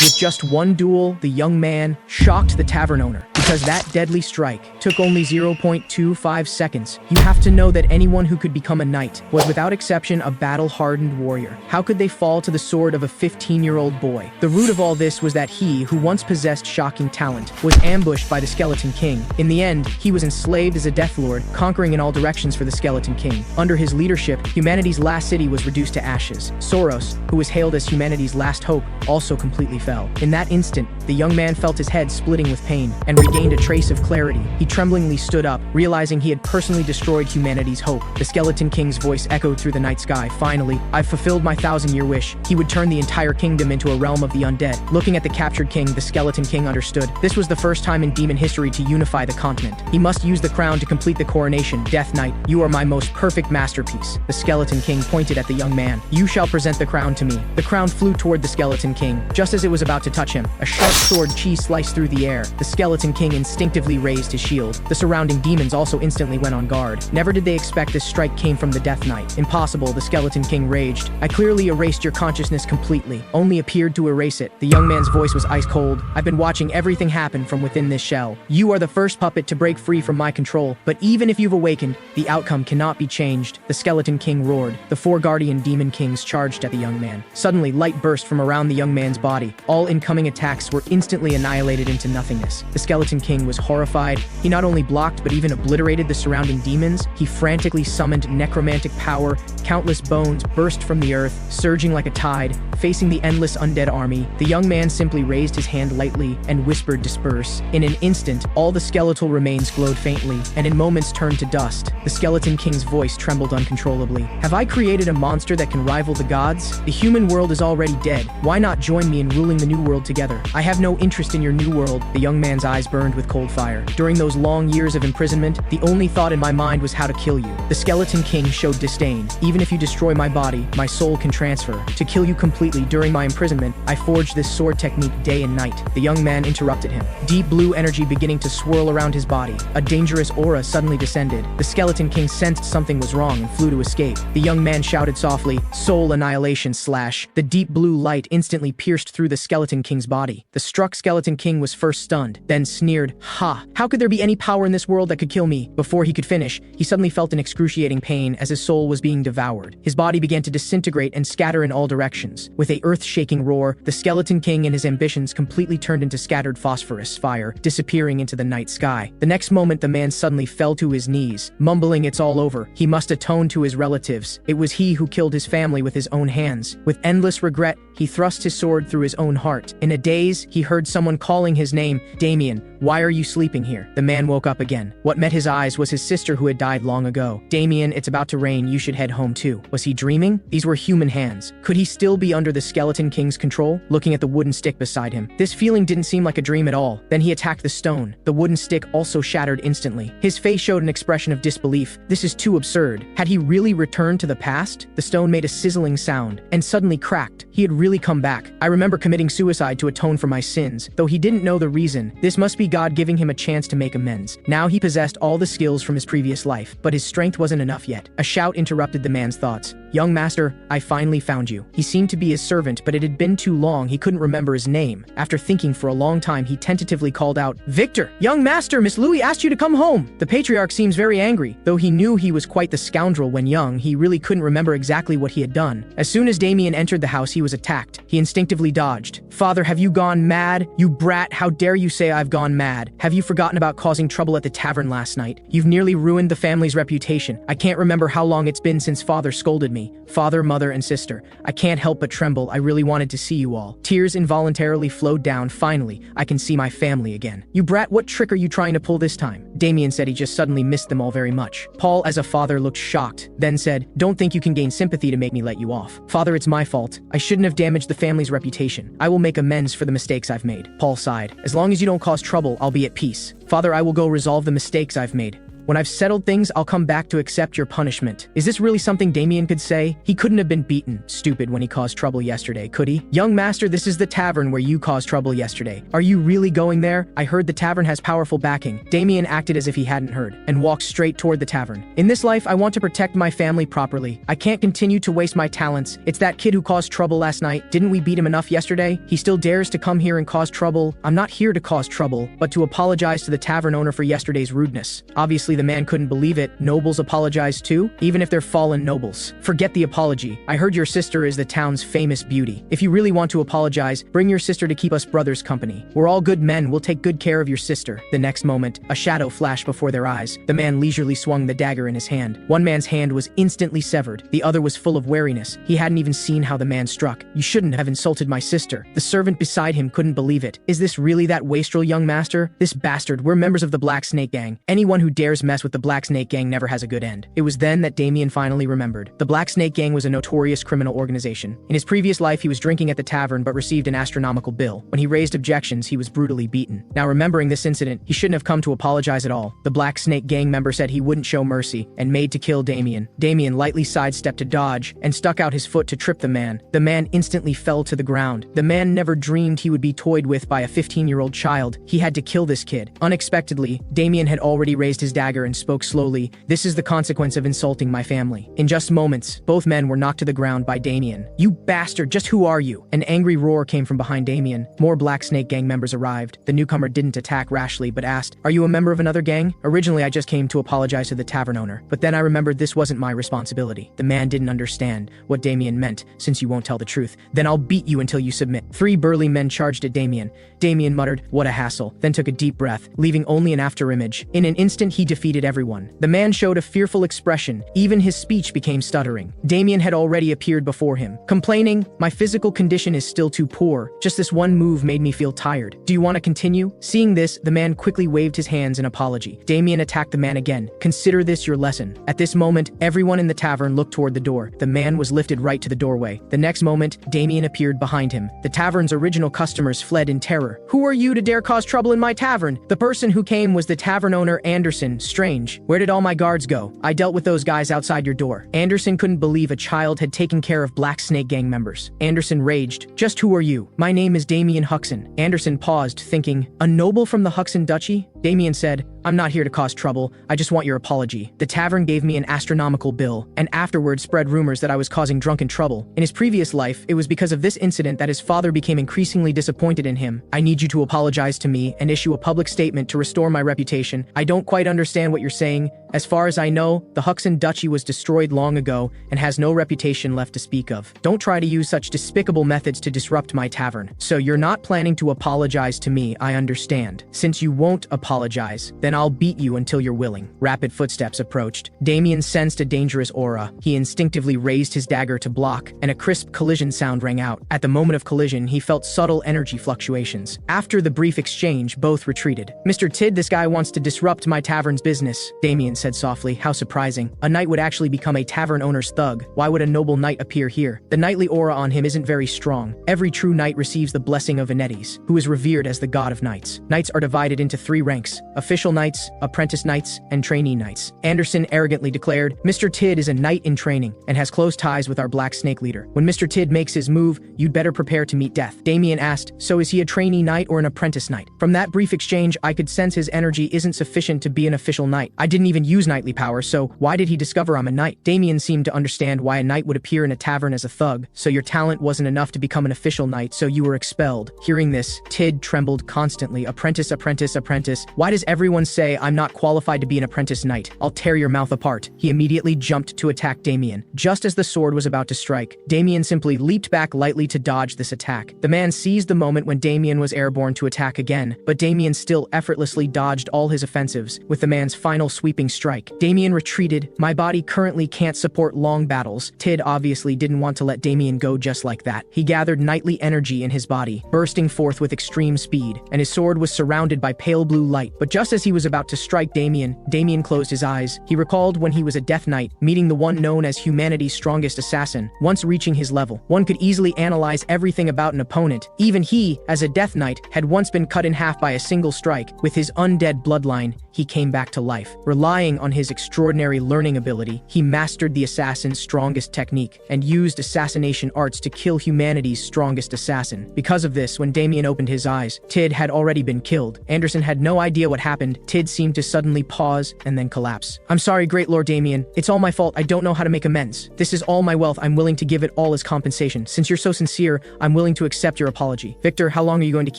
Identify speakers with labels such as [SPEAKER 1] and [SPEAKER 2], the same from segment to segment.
[SPEAKER 1] With just one duel, the young man shocked the tavern owner. Because that deadly strike took only 0.25 seconds. You have to know that anyone who could become a knight was without exception a battle-hardened warrior. How could they fall to the sword of a 15-year-old boy? The root of all this was that he, who once possessed shocking talent, was ambushed by the Skeleton King. In the end, he was enslaved as a Death Lord, conquering in all directions for the Skeleton King. Under his leadership, humanity's last city was reduced to ashes. Soros, who was hailed as humanity's last hope, also completely fell. In that instant, the young man felt his head splitting with pain and regained a trace of clarity. He tremblingly stood up, realizing he had personally destroyed humanity's hope. The Skeleton King's voice echoed through the night sky. Finally, I've fulfilled my 1,000-year wish. He would turn the entire kingdom into a realm of the undead. Looking at the captured king, the Skeleton King understood. This was the first time in demon history to unify the continent. He must use the crown to complete the coronation. Death Knight, you are my most perfect masterpiece. The Skeleton King pointed at the young man. You shall present the crown to me. The crown flew toward the Skeleton King. Just as it was about to touch him, a sharp sword chi sliced through the air. The Skeleton King instinctively raised his shield. The surrounding demons also instantly went on guard. Never did they expect this strike came from the Death Knight. Impossible, the Skeleton King raged. I clearly erased your consciousness completely. Only appeared to erase it. The young man's voice was ice cold. I've been watching everything happen from within this shell. You are the first puppet to break free from my control, but even if you've awakened, the outcome cannot be changed. The Skeleton King roared. The four guardian demon kings charged at the young man. Suddenly, light burst from around the young man's body. All incoming attacks were instantly annihilated into nothingness. The Skeleton King was horrified. He not only blocked but even obliterated the surrounding demons. He frantically summoned necromantic power. Countless bones burst from the earth, surging like a tide, facing the endless undead army. The young man simply raised his hand lightly and whispered, disperse. In an instant, all the skeletal remains glowed faintly, and in moments turned to dust. The Skeleton King's voice trembled uncontrollably. Have I created a monster that can rival the gods? The human world is already dead. Why not join me in ruling the new world together? I have no interest in your new world. The young man's eyes burned with cold fire. During those long years of imprisonment, the only thought in my mind was how to kill you. The Skeleton King showed disdain. Even if you destroy my body, my soul can transfer. To kill you completely during my imprisonment, I forged this sword technique day and night. The young man interrupted him. Deep blue energy beginning to swirl around his body. A dangerous aura suddenly descended. The Skeleton King sensed something was wrong and flew to escape. The young man shouted softly, soul annihilation slash. The deep blue light instantly pierced through the Skeleton King's body. The struck Skeleton King was first stunned, then sneered, ha! How could there be any power in this world that could kill me? Before he could finish, he suddenly felt an excruciating pain as his soul was being devoured. His body began to disintegrate and scatter in all directions. With a earth-shaking roar, the Skeleton King and his ambitions completely turned into scattered phosphorus fire, disappearing into the night sky. The next moment, the man suddenly fell to his knees, mumbling, it's all over. He must atone to his relatives. It was he who killed his family with his own hands. With endless regret, he thrust his sword through his own heart. In a daze, he heard someone calling his name, Damian. Why are you sleeping here? The man woke up again. What met his eyes was his sister who had died long ago. Damian, it's about to rain, you should head home too. Was he dreaming? These were human hands. Could he still be under the Skeleton King's control? Looking at the wooden stick beside him, this feeling didn't seem like a dream at all. Then he attacked the stone. The wooden stick also shattered instantly. His face showed an expression of disbelief. This is too absurd. Had he really returned to the past? The stone made a sizzling sound and suddenly cracked. He had really come back. I remember committing suicide to atone for my sins, though he didn't know the reason. This must be God giving him a chance to make amends. Now he possessed all the skills from his previous life, but his strength wasn't enough yet. A shout interrupted the man's thoughts. Young master, I finally found you. He seemed to be his servant, but it had been too long he couldn't remember his name. After thinking for a long time, he tentatively called out, Victor! Young master, Miss Louis asked you to come home. The patriarch seems very angry. Though he knew he was quite the scoundrel when young, he really couldn't remember exactly what he had done. As soon as Damian entered the house, he was attacked. He instinctively dodged. Father, have you gone mad? You brat, how dare you say I've gone mad? Have you forgotten about causing trouble at the tavern last night? You've nearly ruined the family's reputation. I can't remember how long it's been since father scolded me. Father, mother, and sister. I can't help but tremble. I really wanted to see you all. Tears involuntarily flowed down. Finally, I can see my family again. You brat, what trick are you trying to pull this time? Damian said he just suddenly missed them all very much. Paul, as a father, looked shocked, then said, don't think you can gain sympathy to make me let you off. Father, it's my fault. I shouldn't have damaged the family's reputation. I will make amends for the mistakes I've made. Paul sighed. As long as you don't cause trouble, I'll be at peace. Father, I will go resolve the mistakes I've made. When I've settled things, I'll come back to accept your punishment. Is this really something Damian could say? He couldn't have been beaten, stupid, when he caused trouble yesterday, could he? Young master, this is the tavern where you caused trouble yesterday. Are you really going there? I heard the tavern has powerful backing. Damian acted as if he hadn't heard, and walked straight toward the tavern. In this life, I want to protect my family properly. I can't continue to waste my talents. It's that kid who caused trouble last night. Didn't we beat him enough yesterday? He still dares to come here and cause trouble. I'm not here to cause trouble, but to apologize to the tavern owner for yesterday's rudeness. Obviously, the man couldn't believe it. Nobles apologize too, even if they're fallen nobles. Forget the apology. I heard your sister is the town's famous beauty. If you really want to apologize, bring your sister to keep us brothers company. We're all good men. We'll take good care of your sister. The next moment, a shadow flashed before their eyes. The man leisurely swung the dagger in his hand. One man's hand was instantly severed. The other was full of wariness. He hadn't even seen how the man struck. You shouldn't have insulted my sister. The servant beside him couldn't believe it. Is this really that wastrel, young master? This bastard. We're members of the Black Snake Gang. Anyone who dares mess with the Black Snake Gang never has a good end. It was then that Damian finally remembered. The Black Snake Gang was a notorious criminal organization. In his previous life, he was drinking at the tavern but received an astronomical bill. When he raised objections, he was brutally beaten. Now, remembering this incident, he shouldn't have come to apologize at all. The Black Snake Gang member said he wouldn't show mercy and made to kill Damian. Damian lightly sidestepped to dodge and stuck out his foot to trip the man. The man instantly fell to the ground. The man never dreamed he would be toyed with by a 15-year-old child. He had to kill this kid. Unexpectedly, Damian had already raised his dagger and spoke slowly. This is the consequence of insulting my family. In just moments, both men were knocked to the ground by Damian. You bastard, just who are you? An angry roar came from behind Damian. More Black Snake Gang members arrived. The newcomer didn't attack rashly, but asked, "Are you a member of another gang?" Originally, I just came to apologize to the tavern owner, but then I remembered this wasn't my responsibility. The man didn't understand what Damian meant. Since you won't tell the truth, then I'll beat you until you submit. 3 burly men charged at Damian. Damian muttered, "What a hassle," then took a deep breath, leaving only an afterimage. In an instant, he defeated everyone. The man showed a fearful expression. Even his speech became stuttering. Damian had already appeared before him, complaining, "My physical condition is still too poor. Just this one move made me feel tired. Do you want to continue?" Seeing this, the man quickly waved his hands in apology. Damian attacked the man again. "Consider this your lesson." At this moment, everyone in the tavern looked toward the door. The man was lifted right to the doorway. The next moment, Damian appeared behind him. The tavern's original customers fled in terror. "Who are you to dare cause trouble in my tavern?" The person who came was the tavern owner, Anderson. "Strange. Where did all my guards go? I dealt with those guys outside your door." Anderson couldn't believe a child had taken care of Black Snake Gang members. Anderson raged, "Just who are you?" "My name is Damian Huxon." Anderson paused, thinking, "A noble from the Huxon Duchy?" Damian said, "I'm not here to cause trouble. I just want your apology. The tavern gave me an astronomical bill, and afterwards spread rumors that I was causing drunken trouble. In his previous life, it was because of this incident that his father became increasingly disappointed in him. I need you to apologize to me and issue a public statement to restore my reputation. I don't quite understand what you're saying. As far as I know, the Huxon Duchy was destroyed long ago and has no reputation left to speak of. Don't try to use such despicable methods to disrupt my tavern." "So you're not planning to apologize to me, I understand. Since you won't apologize, then I'll beat you until you're willing." Rapid footsteps approached. Damian sensed a dangerous aura. He instinctively raised his dagger to block, and a crisp collision sound rang out. At the moment of collision, he felt subtle energy fluctuations. After the brief exchange, both retreated. "Mr. Tid, this guy wants to disrupt my tavern's business," Damian said softly. "How surprising. A knight would actually become a tavern owner's thug. Why would a noble knight appear here?" The knightly aura on him isn't very strong. Every true knight receives the blessing of Venetes, who is revered as the god of knights. Knights are divided into 3 ranks: official knights, apprentice knights, and trainee knights. Anderson arrogantly declared, "Mr. Tid is a knight in training and has close ties with our Black Snake leader. When Mr. Tid makes his move, you'd better prepare to meet death." Damian asked, "So is he a trainee knight or an apprentice knight?" From that brief exchange, I could sense his energy isn't sufficient to be an official knight. I didn't even use knightly power, so why did he discover I'm a knight? Damian seemed to understand why a knight would appear in a tavern as a thug. "So your talent wasn't enough to become an official knight, so you were expelled." Hearing this, Tid trembled constantly. "Apprentice, apprentice, apprentice. Why does everyone say I'm not qualified to be an apprentice knight? I'll tear your mouth apart." He immediately jumped to attack Damian. Just as the sword was about to strike, Damian simply leaped back lightly to dodge this attack. The man seized the moment when Damian was airborne to attack again, but Damian still effortlessly dodged all his offensives with the man's final sweeping strike. Damian retreated. "My body currently can't support long battles." Tid obviously didn't want to let Damian go just like that. He gathered knightly energy in his body, bursting forth with extreme speed, and his sword was surrounded by pale blue light. But just as he was was about to strike Damian, Damian closed his eyes. He recalled when he was a Death Knight, meeting the one known as humanity's strongest assassin. Once reaching his level, one could easily analyze everything about an opponent. Even he, as a Death Knight, had once been cut in half by a single strike. With his undead bloodline, he came back to life. Relying on his extraordinary learning ability, he mastered the assassin's strongest technique and used assassination arts to kill humanity's strongest assassin. Because of this, when Damian opened his eyes, Tid had already been killed. Anderson had no idea what happened. Tid seemed to suddenly pause and then collapse. "I'm sorry, great Lord Damian. It's all my fault. I don't know how to make amends. This is all my wealth. I'm willing to give it all as compensation. Since you're so sincere, I'm willing to accept your apology. Victor, how long are you going to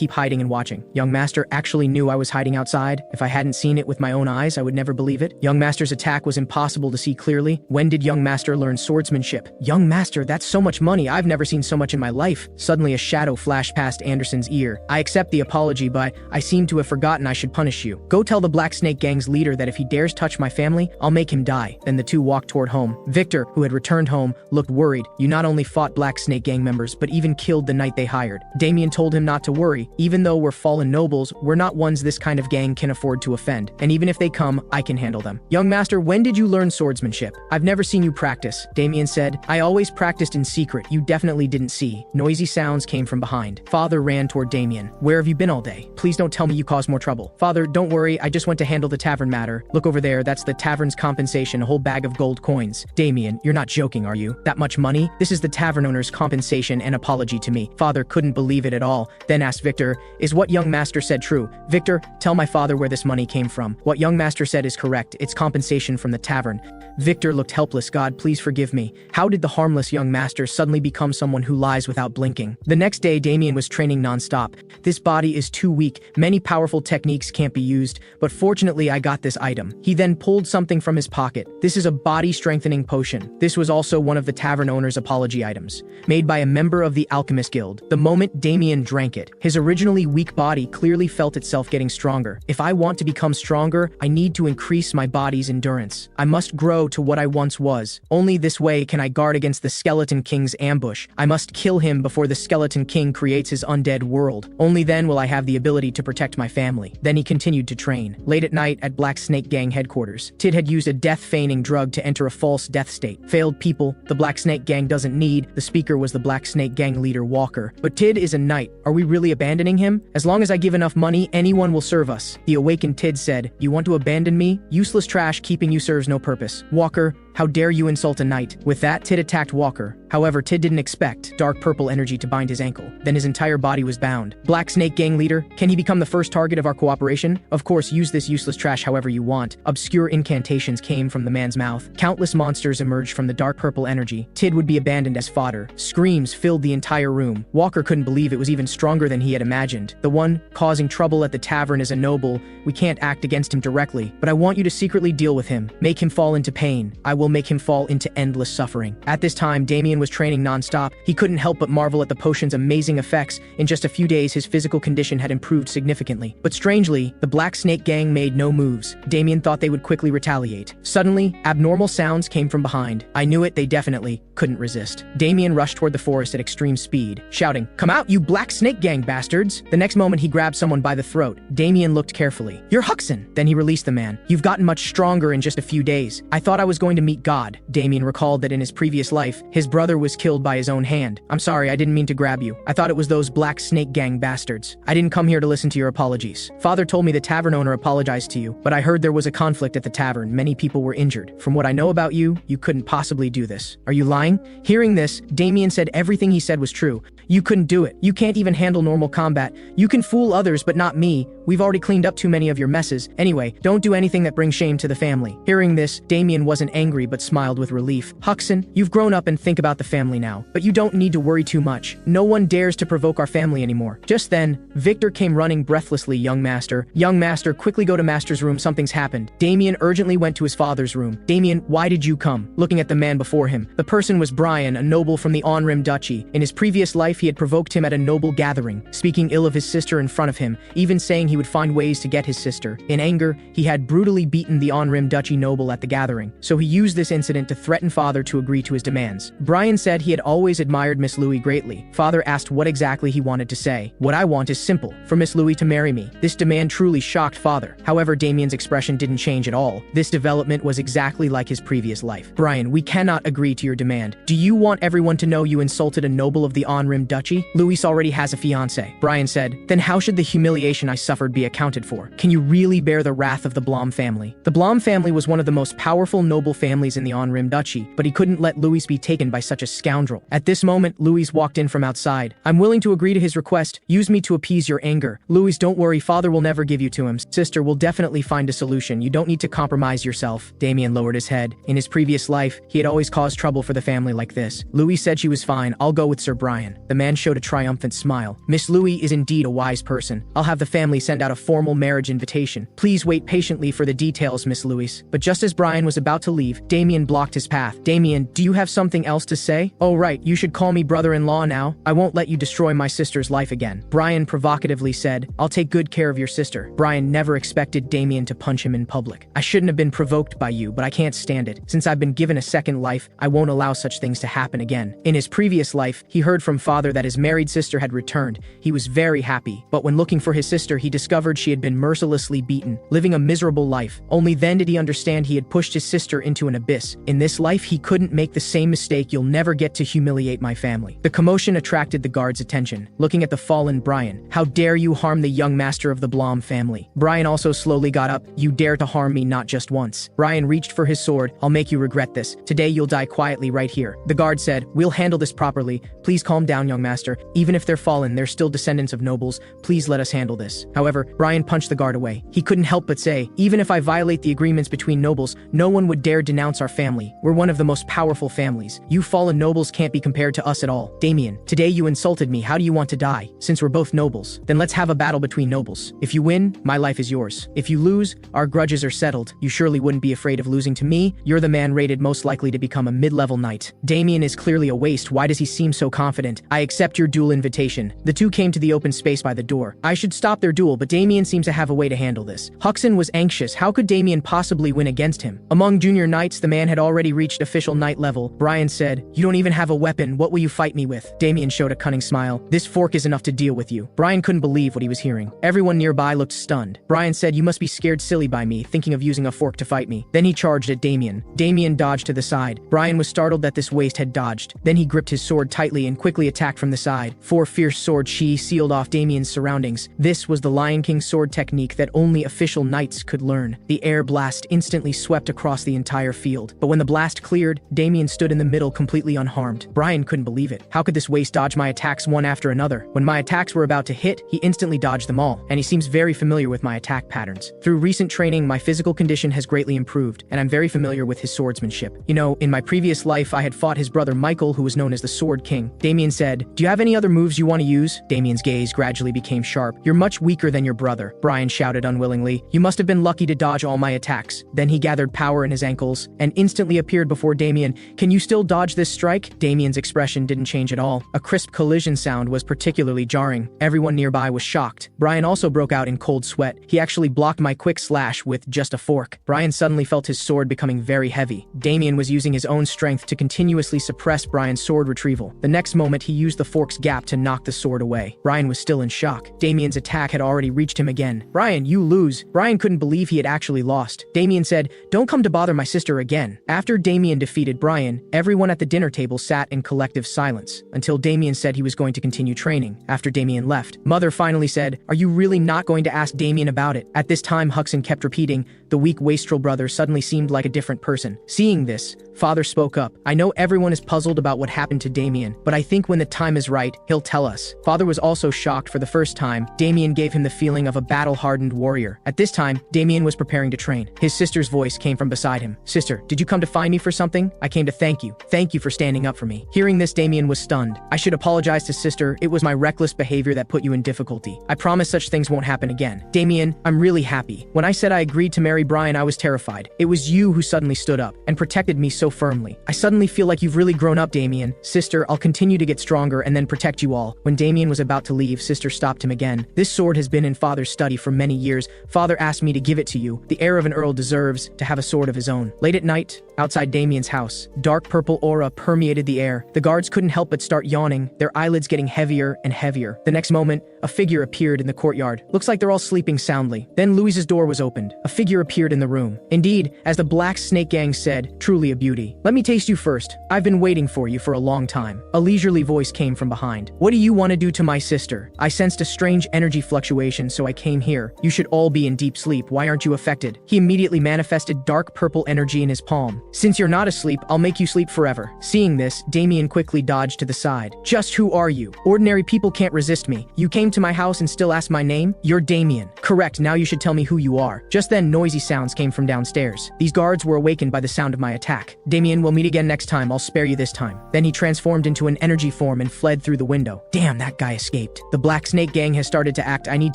[SPEAKER 1] keep hiding and watching?" Young Master actually knew I was hiding outside. If I hadn't seen it with my own eyes, I would never believe it. Young Master's attack was impossible to see clearly. When did Young Master learn swordsmanship? Young Master, that's so much money. I've never seen so much in my life. Suddenly a shadow flashed past Anderson's ear. "I accept the apology, but I seem to have forgotten I should punish you. Go tell the Black Snake Gang's leader that if he dares touch my family, I'll make him die." Then the two walked toward home. Victor, who had returned home, looked worried. "You not only fought Black Snake Gang members, but even killed the knight they hired." Damian told him not to worry. "Even though we're fallen nobles, we're not ones this kind of gang can afford to offend. And even if they come, I can handle them." "Young Master, when did you learn swordsmanship? I've never seen you practice." Damian said, "I always practiced in secret. You definitely didn't see." Noisy sounds came from behind. Father ran toward Damian. "Where have you been all day? Please don't tell me you caused more trouble." "Father, don't worry. I just went to handle the tavern matter. Look over there. That's the tavern's compensation, a whole bag of gold coins." "Damian, you're not joking, are you? That much money? This is the tavern owner's compensation and apology to me." Father couldn't believe it at all. Then asked Victor, "Is what Young Master said true? Victor, tell my father where this money came from." "What Young Master said is correct. It's compensation from the tavern." Victor looked helpless. "God, please forgive me. How did the harmless Young Master suddenly become someone who lies without blinking?" The next day, Damian was training non-stop. "This body is too weak. Many powerful techniques can't be used, but fortunately I got this item." He then pulled something from his pocket. "This is a body-strengthening potion. This was also one of the tavern owner's apology items, made by a member of the Alchemist Guild." The moment Damian drank it, his originally weak body clearly felt itself getting stronger. "If I want to become stronger, I need to increase my body's endurance. I must grow to what I once was. Only this way can I guard against the Skeleton King's ambush. I must kill him before the Skeleton King creates his undead world. Only then will I have the ability to protect my family." Then he continued to train. Late at night at Black Snake Gang headquarters, Tid had used a death-feigning drug to enter a false death state. "Failed people the Black Snake Gang doesn't need." The speaker was the Black Snake Gang leader Walker. "But Tid is a knight. Are we really abandoning him? As long as I give enough money, anyone will serve us." The awakened Tid said, "You want to abandon me? Useless trash, keeping you serves no purpose. Walker, how dare you insult a knight?" With that, Tid attacked Walker. However, Tid didn't expect dark purple energy to bind his ankle. Then his entire body was bound. "Black Snake Gang leader, can he become the first target of our cooperation? Of course, use this useless trash however you want." Obscure incantations came from the man's mouth. Countless monsters emerged from the dark purple energy. Tid would be abandoned as fodder. Screams filled the entire room. Walker couldn't believe it was even stronger than he had imagined. "The one causing trouble at the tavern is a noble. We can't act against him directly, but I want you to secretly deal with him. Make him fall into pain. I will make him fall into endless suffering." At this time, Damian was training non-stop. He couldn't help but marvel at the potion's amazing effects. In just a few days, his physical condition had improved significantly. But strangely, the Black Snake Gang made no moves. Damian thought they would quickly retaliate. Suddenly, abnormal sounds came from behind. I knew it, they definitely couldn't resist. Damian rushed toward the forest at extreme speed, shouting, "Come out, you Black Snake Gang bastards!" The next moment, he grabbed someone by the throat. Damian looked carefully. "You're Huxon!" Then he released the man. "You've gotten much stronger in just a few days. I thought I was going to meet God." Damian recalled that in his previous life, his brother was killed by his own hand. "I'm sorry, I didn't mean to grab you. I thought it was those Black Snake Gang bastards. I didn't come here to listen to your apologies. Father told me the tavern owner apologized to you, but I heard there was a conflict at the tavern. Many people were injured. From what I know about you, you couldn't possibly do this. Are you lying?" Hearing this, Damian said everything he said was true. "You couldn't do it. You can't even handle normal combat. You can fool others, but not me. We've already cleaned up too many of your messes. Anyway, don't do anything that brings shame to the family." Hearing this, Damian wasn't angry but smiled with relief. "Huxon, you've grown up and think about the family now, but you don't need to worry too much. No one dares to provoke our family anymore." Just then, Victor came running breathlessly. "Young Master. Young Master, quickly go to Master's room. Something's happened." Damian urgently went to his father's room. "Damian, why did you come?" Looking at the man before him, the person was Brian, a noble from the Onrim Duchy. In his previous life, he had provoked him at a noble gathering, speaking ill of his sister in front of him, even saying he would find ways to get his sister. In anger, he had brutally beaten the Onrim Duchy noble at the gathering, so he used used this incident to threaten father to agree to his demands. Brian said he had always admired Miss Louis greatly. Father asked what exactly he wanted to say. What I want is simple, for Miss Louis to marry me. This demand truly shocked father. However, Damian's expression didn't change at all. This development was exactly like his previous life. Brian, we cannot agree to your demand. Do you want everyone to know you insulted a noble of the On-Rim Duchy? Louis already has a fiancé. Brian said, then how should the humiliation I suffered be accounted for? Can you really bear the wrath of the Blum family? The Blum family was one of the most powerful noble families in the On-Rim Duchy, but he couldn't let Louis be taken by such a scoundrel. At this moment, Louis walked in from outside. I'm willing to agree to his request. Use me to appease your anger. Louis, don't worry, father will never give you to him. Sister will definitely find a solution. You don't need to compromise yourself. Damian lowered his head. In his previous life, he had always caused trouble for the family like this. Louis said she was fine. I'll go with Sir Brian. The man showed a triumphant smile. Miss Louis is indeed a wise person. I'll have the family send out a formal marriage invitation. Please wait patiently for the details, Miss Louis. But just as Brian was about to leave, Damian blocked his path. Damian, do you have something else to say? Oh right, you should call me brother-in-law now. I won't let you destroy my sister's life again. Brian provocatively said, I'll take good care of your sister. Brian never expected Damian to punch him in public. I shouldn't have been provoked by you, but I can't stand it. Since I've been given a second life, I won't allow such things to happen again. In his previous life, he heard from father that his married sister had returned. He was very happy, but when looking for his sister, he discovered she had been mercilessly beaten, living a miserable life. Only then did he understand he had pushed his sister into an abyss. In this life, he couldn't make the same mistake. You'll never get to humiliate my family. The commotion attracted the guard's attention. Looking at the fallen Brian, how dare you harm the young master of the Blum family? Brian also slowly got up. You dare to harm me not just once. Brian reached for his sword. I'll make you regret this. Today you'll die quietly right here. The guard said, we'll handle this properly. Please calm down, young master. Even if they're fallen, they're still descendants of nobles. Please let us handle this. However, Brian punched the guard away. He couldn't help but say, even if I violate the agreements between nobles, no one would dare denounce our family. We're one of the most powerful families. You fallen nobles can't be compared to us at all. Damian, today you insulted me. How do you want to die? Since we're both nobles, then let's have a battle between nobles. If you win, my life is yours. If you lose, our grudges are settled. You surely wouldn't be afraid of losing to me. You're the man rated most likely to become a mid-level knight. Damian is clearly a waste. Why does he seem so confident? I accept your duel invitation. The two came to the open space by the door. I should stop their duel, but Damian seems to have a way to handle this. Huxon was anxious. How could Damian possibly win against him? Among junior knights, the man had already reached official knight level. Brian said, you don't even have a weapon. What will you fight me with? Damian showed a cunning smile. This fork is enough to deal with you. Brian couldn't believe what he was hearing. Everyone nearby looked stunned. Brian said, you must be scared silly by me, thinking of using a fork to fight me. Then he charged at Damian. Damian dodged to the side. Brian was startled that this waste had dodged. Then he gripped his sword tightly and quickly attacked from the side. Four fierce sword chi sealed off Damian's surroundings. This was the Lion King sword technique that only official knights could learn. The air blast instantly swept across the entire field. But when the blast cleared, Damian stood in the middle completely unharmed. Brian couldn't believe it. How could this waste dodge my attacks one after another? When my attacks were about to hit, he instantly dodged them all, and he seems very familiar with my attack patterns. Through recent training, my physical condition has greatly improved, and I'm very familiar with his swordsmanship. You know, in my previous life, I had fought his brother Michael, who was known as the Sword King. Damian said, do you have any other moves you want to use? Damian's gaze gradually became sharp. You're much weaker than your brother, Brian shouted unwillingly. You must have been lucky to dodge all my attacks. Then he gathered power in his ankles and instantly appeared before Damian. Can you still dodge this strike? Damian's expression didn't change at all. A crisp collision sound was particularly jarring. Everyone nearby was shocked. Brian also broke out in cold sweat. He actually blocked my quick slash with just a fork. Brian suddenly felt his sword becoming very heavy. Damian was using his own strength to continuously suppress Brian's sword retrieval. The next moment, he used the fork's gap to knock the sword away. Brian was still in shock. Damian's attack had already reached him again. Brian, you lose. Brian couldn't believe he had actually lost. Damian said, don't come to bother my sister again. After Damian defeated Brian, everyone at the dinner table sat in collective silence until Damian said he was going to continue training. After Damian left, Mother finally said, are you really not going to ask Damian about it? At this time, Huxon kept repeating, the weak wastrel brother suddenly seemed like a different person. Seeing this, Father spoke up. I know everyone is puzzled about what happened to Damian, but I think when the time is right, he'll tell us. Father was also shocked. For the first time, Damian gave him the feeling of a battle-hardened warrior. At this time, Damian was preparing to train. His sister's voice came from beside him. Sister, did you come to find me for something? I came to thank you. Thank you for standing up for me. Hearing this, Damian was stunned. I should apologize to sister. It was my reckless behavior that put you in difficulty. I promise such things won't happen again. Damian, I'm really happy. When I said I agreed to marry Brian, I was terrified. It was you who suddenly stood up and protected me so firmly. I suddenly feel like you've really grown up, Damian. Sister, I'll continue to get stronger and then protect you all. When Damian was about to leave, sister stopped him again. This sword has been in father's study for many years. Father asked me to give it to you. The heir of an earl deserves to have a sword of his own. Late at night, night, outside Damian's house, dark purple aura permeated the air. The guards couldn't help but start yawning, their eyelids getting heavier and heavier. The next moment, a figure appeared in the courtyard. Looks like they're all sleeping soundly. Then Louise's door was opened. A figure appeared in the room. Indeed, as the Black Snake Gang said, truly a beauty. Let me taste you first. I've been waiting for you for a long time. A leisurely voice came from behind. What do you want to do to my sister? I sensed a strange energy fluctuation, so I came here. You should all be in deep sleep. Why aren't you affected? He immediately manifested dark purple energy in his palm. Since you're not asleep, I'll make you sleep forever. Seeing this, Damian quickly dodged to the side. Just who are you? Ordinary people can't resist me. You came to my house and still ask my name? You're Damian. Correct, now you should tell me who you are. Just then, noisy sounds came from downstairs. These guards were awakened by the sound of my attack. Damian, we'll meet again next time. I'll spare you this time. Then he transformed into an energy form and fled through the window. Damn, that guy escaped. The Black Snake Gang has started to act. I need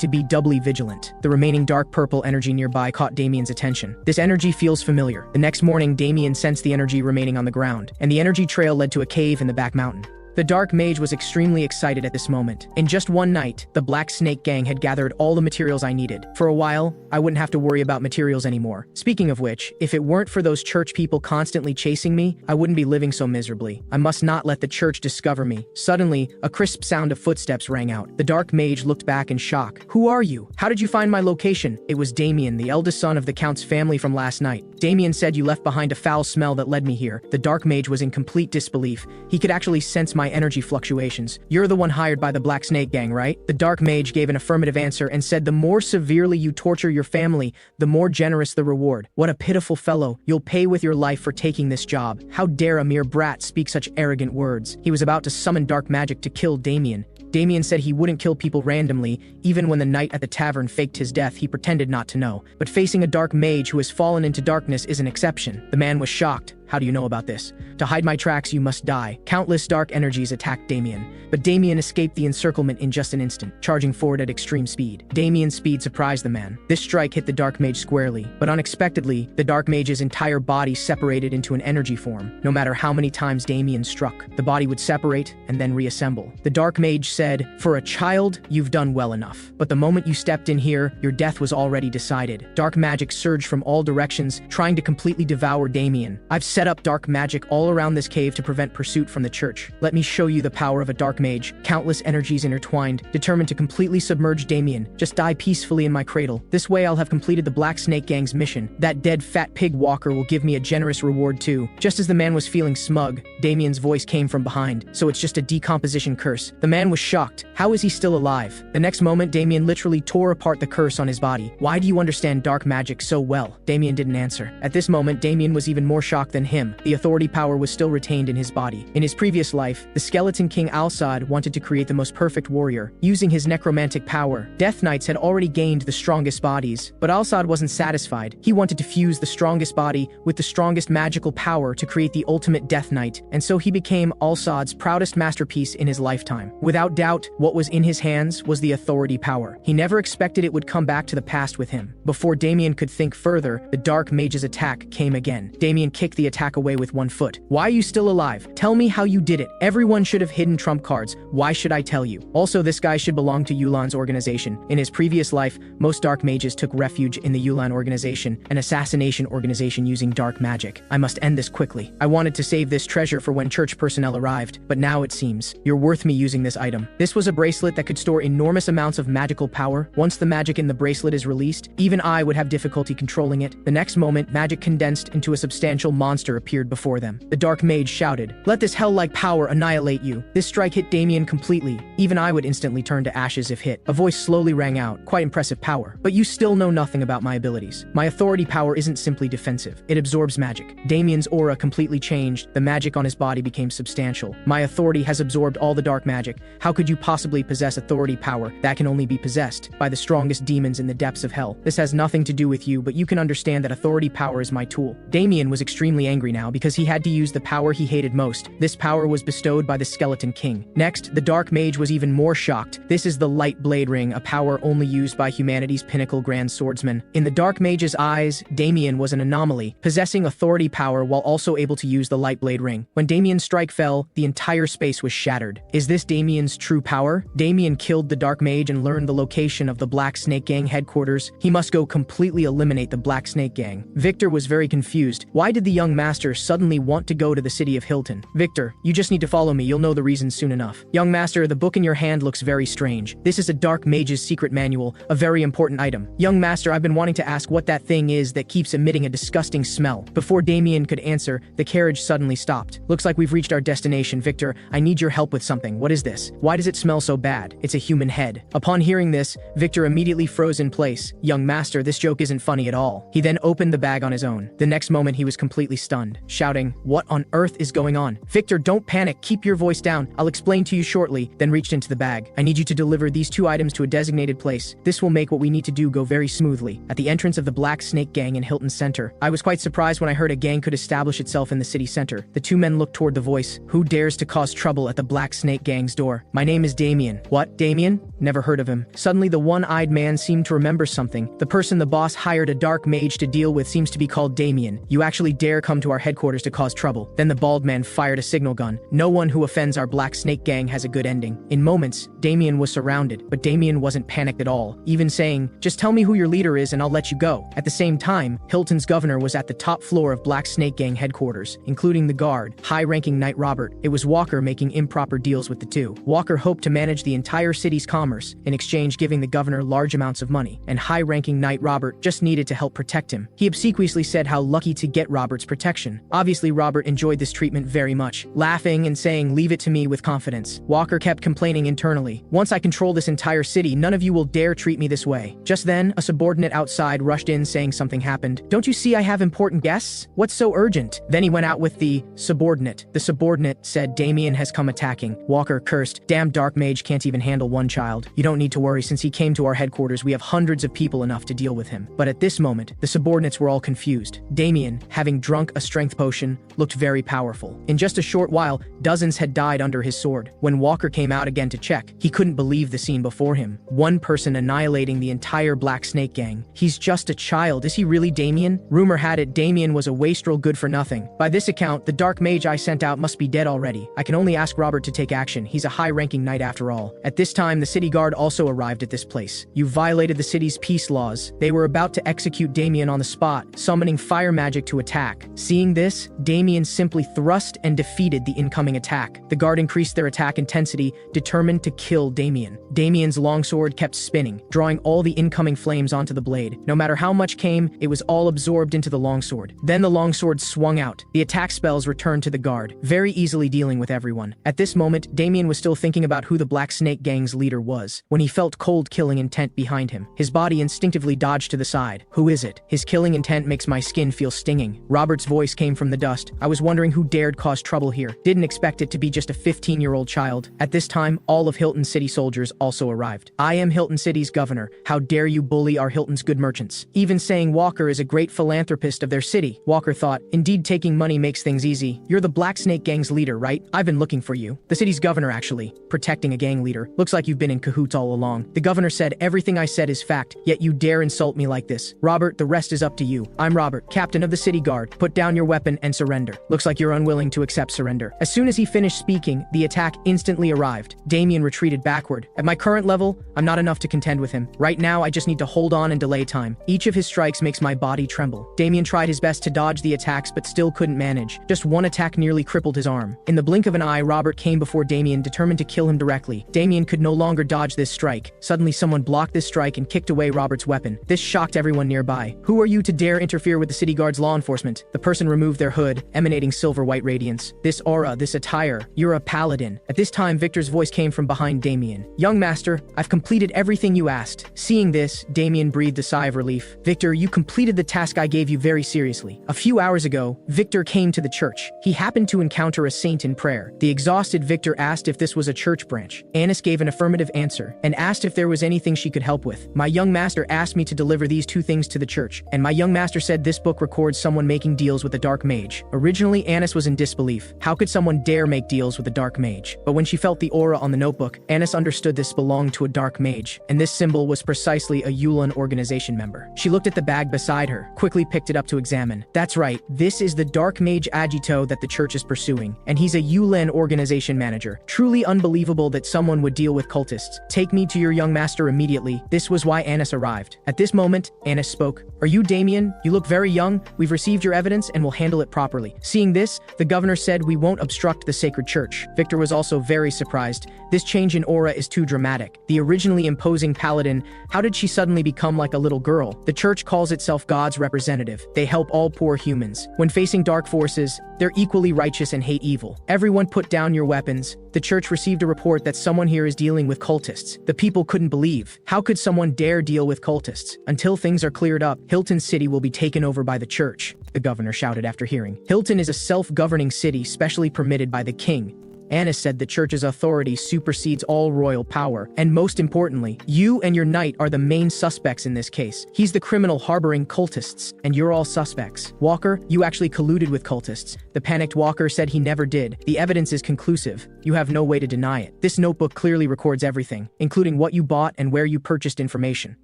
[SPEAKER 1] to be doubly vigilant. The remaining dark purple energy nearby caught Damian's attention. This energy feels familiar. The next morning, Damian sensed the energy remaining on the ground, and the energy trail led to a cave in the back mountain. The Dark Mage was extremely excited at this moment. In just one night, the Black Snake Gang had gathered all the materials I needed. For a while, I wouldn't have to worry about materials anymore. Speaking of which, if it weren't for those church people constantly chasing me, I wouldn't be living so miserably. I must not let the church discover me. Suddenly, a crisp sound of footsteps rang out. The Dark Mage looked back in shock. Who are you? How did you find my location? It was Damian, the eldest son of the Count's family from last night. Damian said you left behind a foul smell that led me here. The Dark Mage was in complete disbelief. He could actually sense my energy fluctuations. You're the one hired by the Black Snake Gang, right? The Dark Mage gave an affirmative answer and said the more severely you torture your family, the more generous the reward. What a pitiful fellow. You'll pay with your life for taking this job. How dare a mere brat speak such arrogant words? He was about to summon dark magic to kill Damian. Damian said he wouldn't kill people randomly. Even when the knight at the tavern faked his death, he pretended not to know. But facing a dark mage who has fallen into darkness is an exception. The man was shocked. How do you know about this? To hide my tracks, you must die. Countless dark energies attacked Damian, but Damian escaped the encirclement in just an instant, charging forward at extreme speed. Damian's speed surprised the man. This strike hit the Dark Mage squarely, but unexpectedly, the Dark Mage's entire body separated into an energy form. No matter how many times Damian struck, the body would separate and then reassemble. The Dark Mage said, "For a child, you've done well enough. But the moment you stepped in here, your death was already decided." Dark magic surged from all directions, trying to completely devour Damian. I've set up dark magic all around this cave to prevent pursuit from the church. Let me show you the power of a dark mage. Countless energies intertwined, determined to completely submerge Damian. Just die peacefully in my cradle. This way I'll have completed the Black Snake Gang's mission. That dead fat pig walker will give me a generous reward too. Just as the man was feeling smug, Damian's voice came from behind. So it's just a decomposition curse. The man was shocked. How is he still alive? The next moment, Damian literally tore apart the curse on his body. Why do you understand dark magic so well? Damian didn't answer. At this moment, Damian was even more shocked than him. The authority power was still retained in his body. In his previous life, the Skeleton King Al-Sad wanted to create the most perfect warrior, using his necromantic power. Death Knights had already gained the strongest bodies, but Al-Sad wasn't satisfied. He wanted to fuse the strongest body with the strongest magical power to create the ultimate Death Knight, and so he became Al-Sad's proudest masterpiece in his lifetime. Without doubt, what was in his hands was the authority power. He never expected it would come back to the past with him. Before Damian could think further, the Dark Mage's attack came again. Damian kicked the attack away with one foot. Why are you still alive? Tell me how you did it. Everyone should have hidden trump cards. Why should I tell you? Also, this guy should belong to Yulan's organization. In his previous life, most dark mages took refuge in the Yulan organization, an assassination organization using dark magic. I must end this quickly. I wanted to save this treasure for when church personnel arrived, but now it seems you're worth me using this item. This was a bracelet that could store enormous amounts of magical power. Once the magic in the bracelet is released, even I would have difficulty controlling it. The next moment, magic condensed into a substantial monster appeared before them. The Dark Mage shouted, "Let this hell-like power annihilate you." This strike hit Damian completely. Even I would instantly turn to ashes if hit. A voice slowly rang out, "Quite impressive power. But you still know nothing about my abilities. My authority power isn't simply defensive. It absorbs magic." Damian's aura completely changed. The magic on his body became substantial. "My authority has absorbed all the dark magic. How could you possibly possess authority power that can only be possessed by the strongest demons in the depths of hell? This has nothing to do with you, but you can understand that authority power is my tool." Damian was extremely angry now because he had to use the power he hated most. This power was bestowed by the Skeleton King. Next, the Dark Mage was even more shocked. This is the Light Blade Ring, a power only used by humanity's pinnacle grand swordsman. In the Dark Mage's eyes, Damian was an anomaly, possessing authority power while also able to use the Light Blade Ring. When Damian's strike fell, the entire space was shattered. Is this Damian's true power? Damian killed the Dark Mage and learned the location of the Black Snake Gang headquarters. He must go completely eliminate the Black Snake Gang. Victor was very confused. Why did the young master suddenly want to go to the city of Hilton? Victor, you just need to follow me. You'll know the reason soon enough. Young master, the book in your hand looks very strange. This is a Dark Mage's secret manual, a very important item. Young master, I've been wanting to ask what that thing is that keeps emitting a disgusting smell. Before Damian could answer, the carriage suddenly stopped. Looks like we've reached our destination. Victor, I need your help with something. What is this? Why does it smell so bad? It's a human head. Upon hearing this, Victor immediately froze in place. Young master, this joke isn't funny at all. He then opened the bag on his own. The next moment he was completely stunned, shouting, "What on earth is going on?" Victor, don't panic. Keep your voice down. I'll explain to you shortly. Then reached into the bag. I need you to deliver these two items to a designated place. This will make what we need to do go very smoothly. At the entrance of the Black Snake Gang in Hilton Center. I was quite surprised when I heard a gang could establish itself in the city center. The two men looked toward the voice. Who dares to cause trouble at the Black Snake Gang's door? My name is Damian. What, Damian? Never heard of him. Suddenly the one-eyed man seemed to remember something. The person the boss hired a Dark Mage to deal with seems to be called Damian. You actually dare come to our headquarters to cause trouble. Then the bald man fired a signal gun. No one who offends our Black Snake Gang has a good ending. In moments, Damian was surrounded, but Damian wasn't panicked at all, even saying, just tell me who your leader is and I'll let you go. At the same time, Hilton's governor was at the top floor of Black Snake Gang headquarters, including the guard, high-ranking Knight Robert. It was Walker making improper deals with the two. Walker hoped to manage the entire city's commerce, in exchange giving the governor large amounts of money, and high-ranking Knight Robert just needed to help protect him. He obsequiously said how lucky to get Robert's protection. Obviously, Robert enjoyed this treatment very much, laughing and saying, leave it to me with confidence. Walker kept complaining internally. Once I control this entire city, none of you will dare treat me this way. Just then, a subordinate outside rushed in saying something happened. Don't you see I have important guests? What's so urgent? Then he went out with the subordinate. The subordinate said Damian has come attacking. Walker cursed, damn Dark Mage can't even handle one child. You don't need to worry, since he came to our headquarters we have hundreds of people enough to deal with him. But at this moment, the subordinates were all confused. Damian, having drunk a strength potion, looked very powerful. In just a short while, dozens had died under his sword. When Walker came out again to check, he couldn't believe the scene before him. One person annihilating the entire Black Snake Gang. He's just a child. Is he really Damian? Rumor had it Damian was a wastrel good for nothing. By this account, the Dark Mage I sent out must be dead already. I can only ask Robert to take action. He's a high-ranking knight after all. At this time, the city guard also arrived at this place. You violated the city's peace laws. They were about to execute Damian on the spot, summoning fire magic to attack. Seeing this, Damian simply thrust and defeated the incoming attack. The guard increased their attack intensity, determined to kill Damian. Damian's longsword kept spinning, drawing all the incoming flames onto the blade. No matter how much came, it was all absorbed into the longsword. Then the longsword swung out. The attack spells returned to the guard, very easily dealing with everyone. At this moment, Damian was still thinking about who the Black Snake Gang's leader was, when he felt cold killing intent behind him. His body instinctively dodged to the side. Who is it? His killing intent makes my skin feel stinging. Robert's voice came from the dust. I was wondering who dared cause trouble here. Didn't expect it to be just a 15-year-old child. At this time, all of Hilton City soldiers also arrived. I am Hilton City's governor. How dare you bully our Hilton's good merchants? Even saying Walker is a great philanthropist of their city. Walker thought, indeed taking money makes things easy. You're the Black Snake Gang's leader, right? I've been looking for you. The city's governor actually. Protecting a gang leader. Looks like you've been in cahoots all along. The governor said everything I said is fact, yet you dare insult me like this. Robert, the rest is up to you. I'm Robert, captain of the city guard. Put down your weapon and surrender. Looks like you're unwilling to accept surrender. As soon as he finished speaking, the attack instantly arrived. Damian retreated backward. At my current level, I'm not enough to contend with him. Right now, I just need to hold on and delay time. Each of his strikes makes my body tremble. Damian tried his best to dodge the attacks, but still couldn't manage. Just one attack nearly crippled his arm. In the blink of an eye, Robert came before Damian, determined to kill him directly. Damian could no longer dodge this strike. Suddenly, someone blocked this strike and kicked away Robert's weapon. This shocked everyone nearby. Who are you to dare interfere with the city guard's law enforcement? The person removed their hood, emanating silver-white radiance. This aura, this attire, you're a paladin. At this time, Victor's voice came from behind Damian. Young master, I've completed everything you asked. Seeing this, Damian breathed a sigh of relief. Victor, you completed the task I gave you very seriously. A few hours ago, Victor came to the church. He happened to encounter a saint in prayer. The exhausted Victor asked if this was a church branch. Annis gave an affirmative answer and asked if there was anything she could help with. My young master asked me to deliver these two things to the church, and my young master said this book records someone making deals with the dark mage. Originally, Annis was in disbelief. How could someone dare make deals with the dark mage? But when she felt the aura on the notebook, Annis understood this belonged to a dark mage, and this symbol was precisely a Yulan organization member. She looked at the bag beside her, quickly picked it up to examine. That's right, this is the dark mage Agito that the church is pursuing, and he's a Yulan organization manager. Truly unbelievable that someone would deal with cultists. Take me to your young master immediately. This was why Annis arrived. At this moment, Annis spoke. Are you Damian? You look very young. We've received your evidence and will handle it properly. Seeing this, the governor said we won't obstruct the sacred church. Victor was also very surprised. This change in aura is too dramatic. The originally imposing paladin, how did she suddenly become like a little girl? The church calls itself God's representative. They help all poor humans. When facing dark forces, they're equally righteous and hate evil. Everyone put down your weapons. The church received a report that someone here is dealing with cultists. The people couldn't believe. How could someone dare deal with cultists? Until things are cleared up, Hilton City will be taken over by the church, the governor shouted after hearing. Hilton is a self-governing city specially permitted by the king. Annis said the church's authority supersedes all royal power, and most importantly, you and your knight are the main suspects in this case. He's the criminal harboring cultists, and you're all suspects. Walker, you actually colluded with cultists. The panicked Walker said he never did. The evidence is conclusive. You have no way to deny it. This notebook clearly records everything, including what you bought and where you purchased information.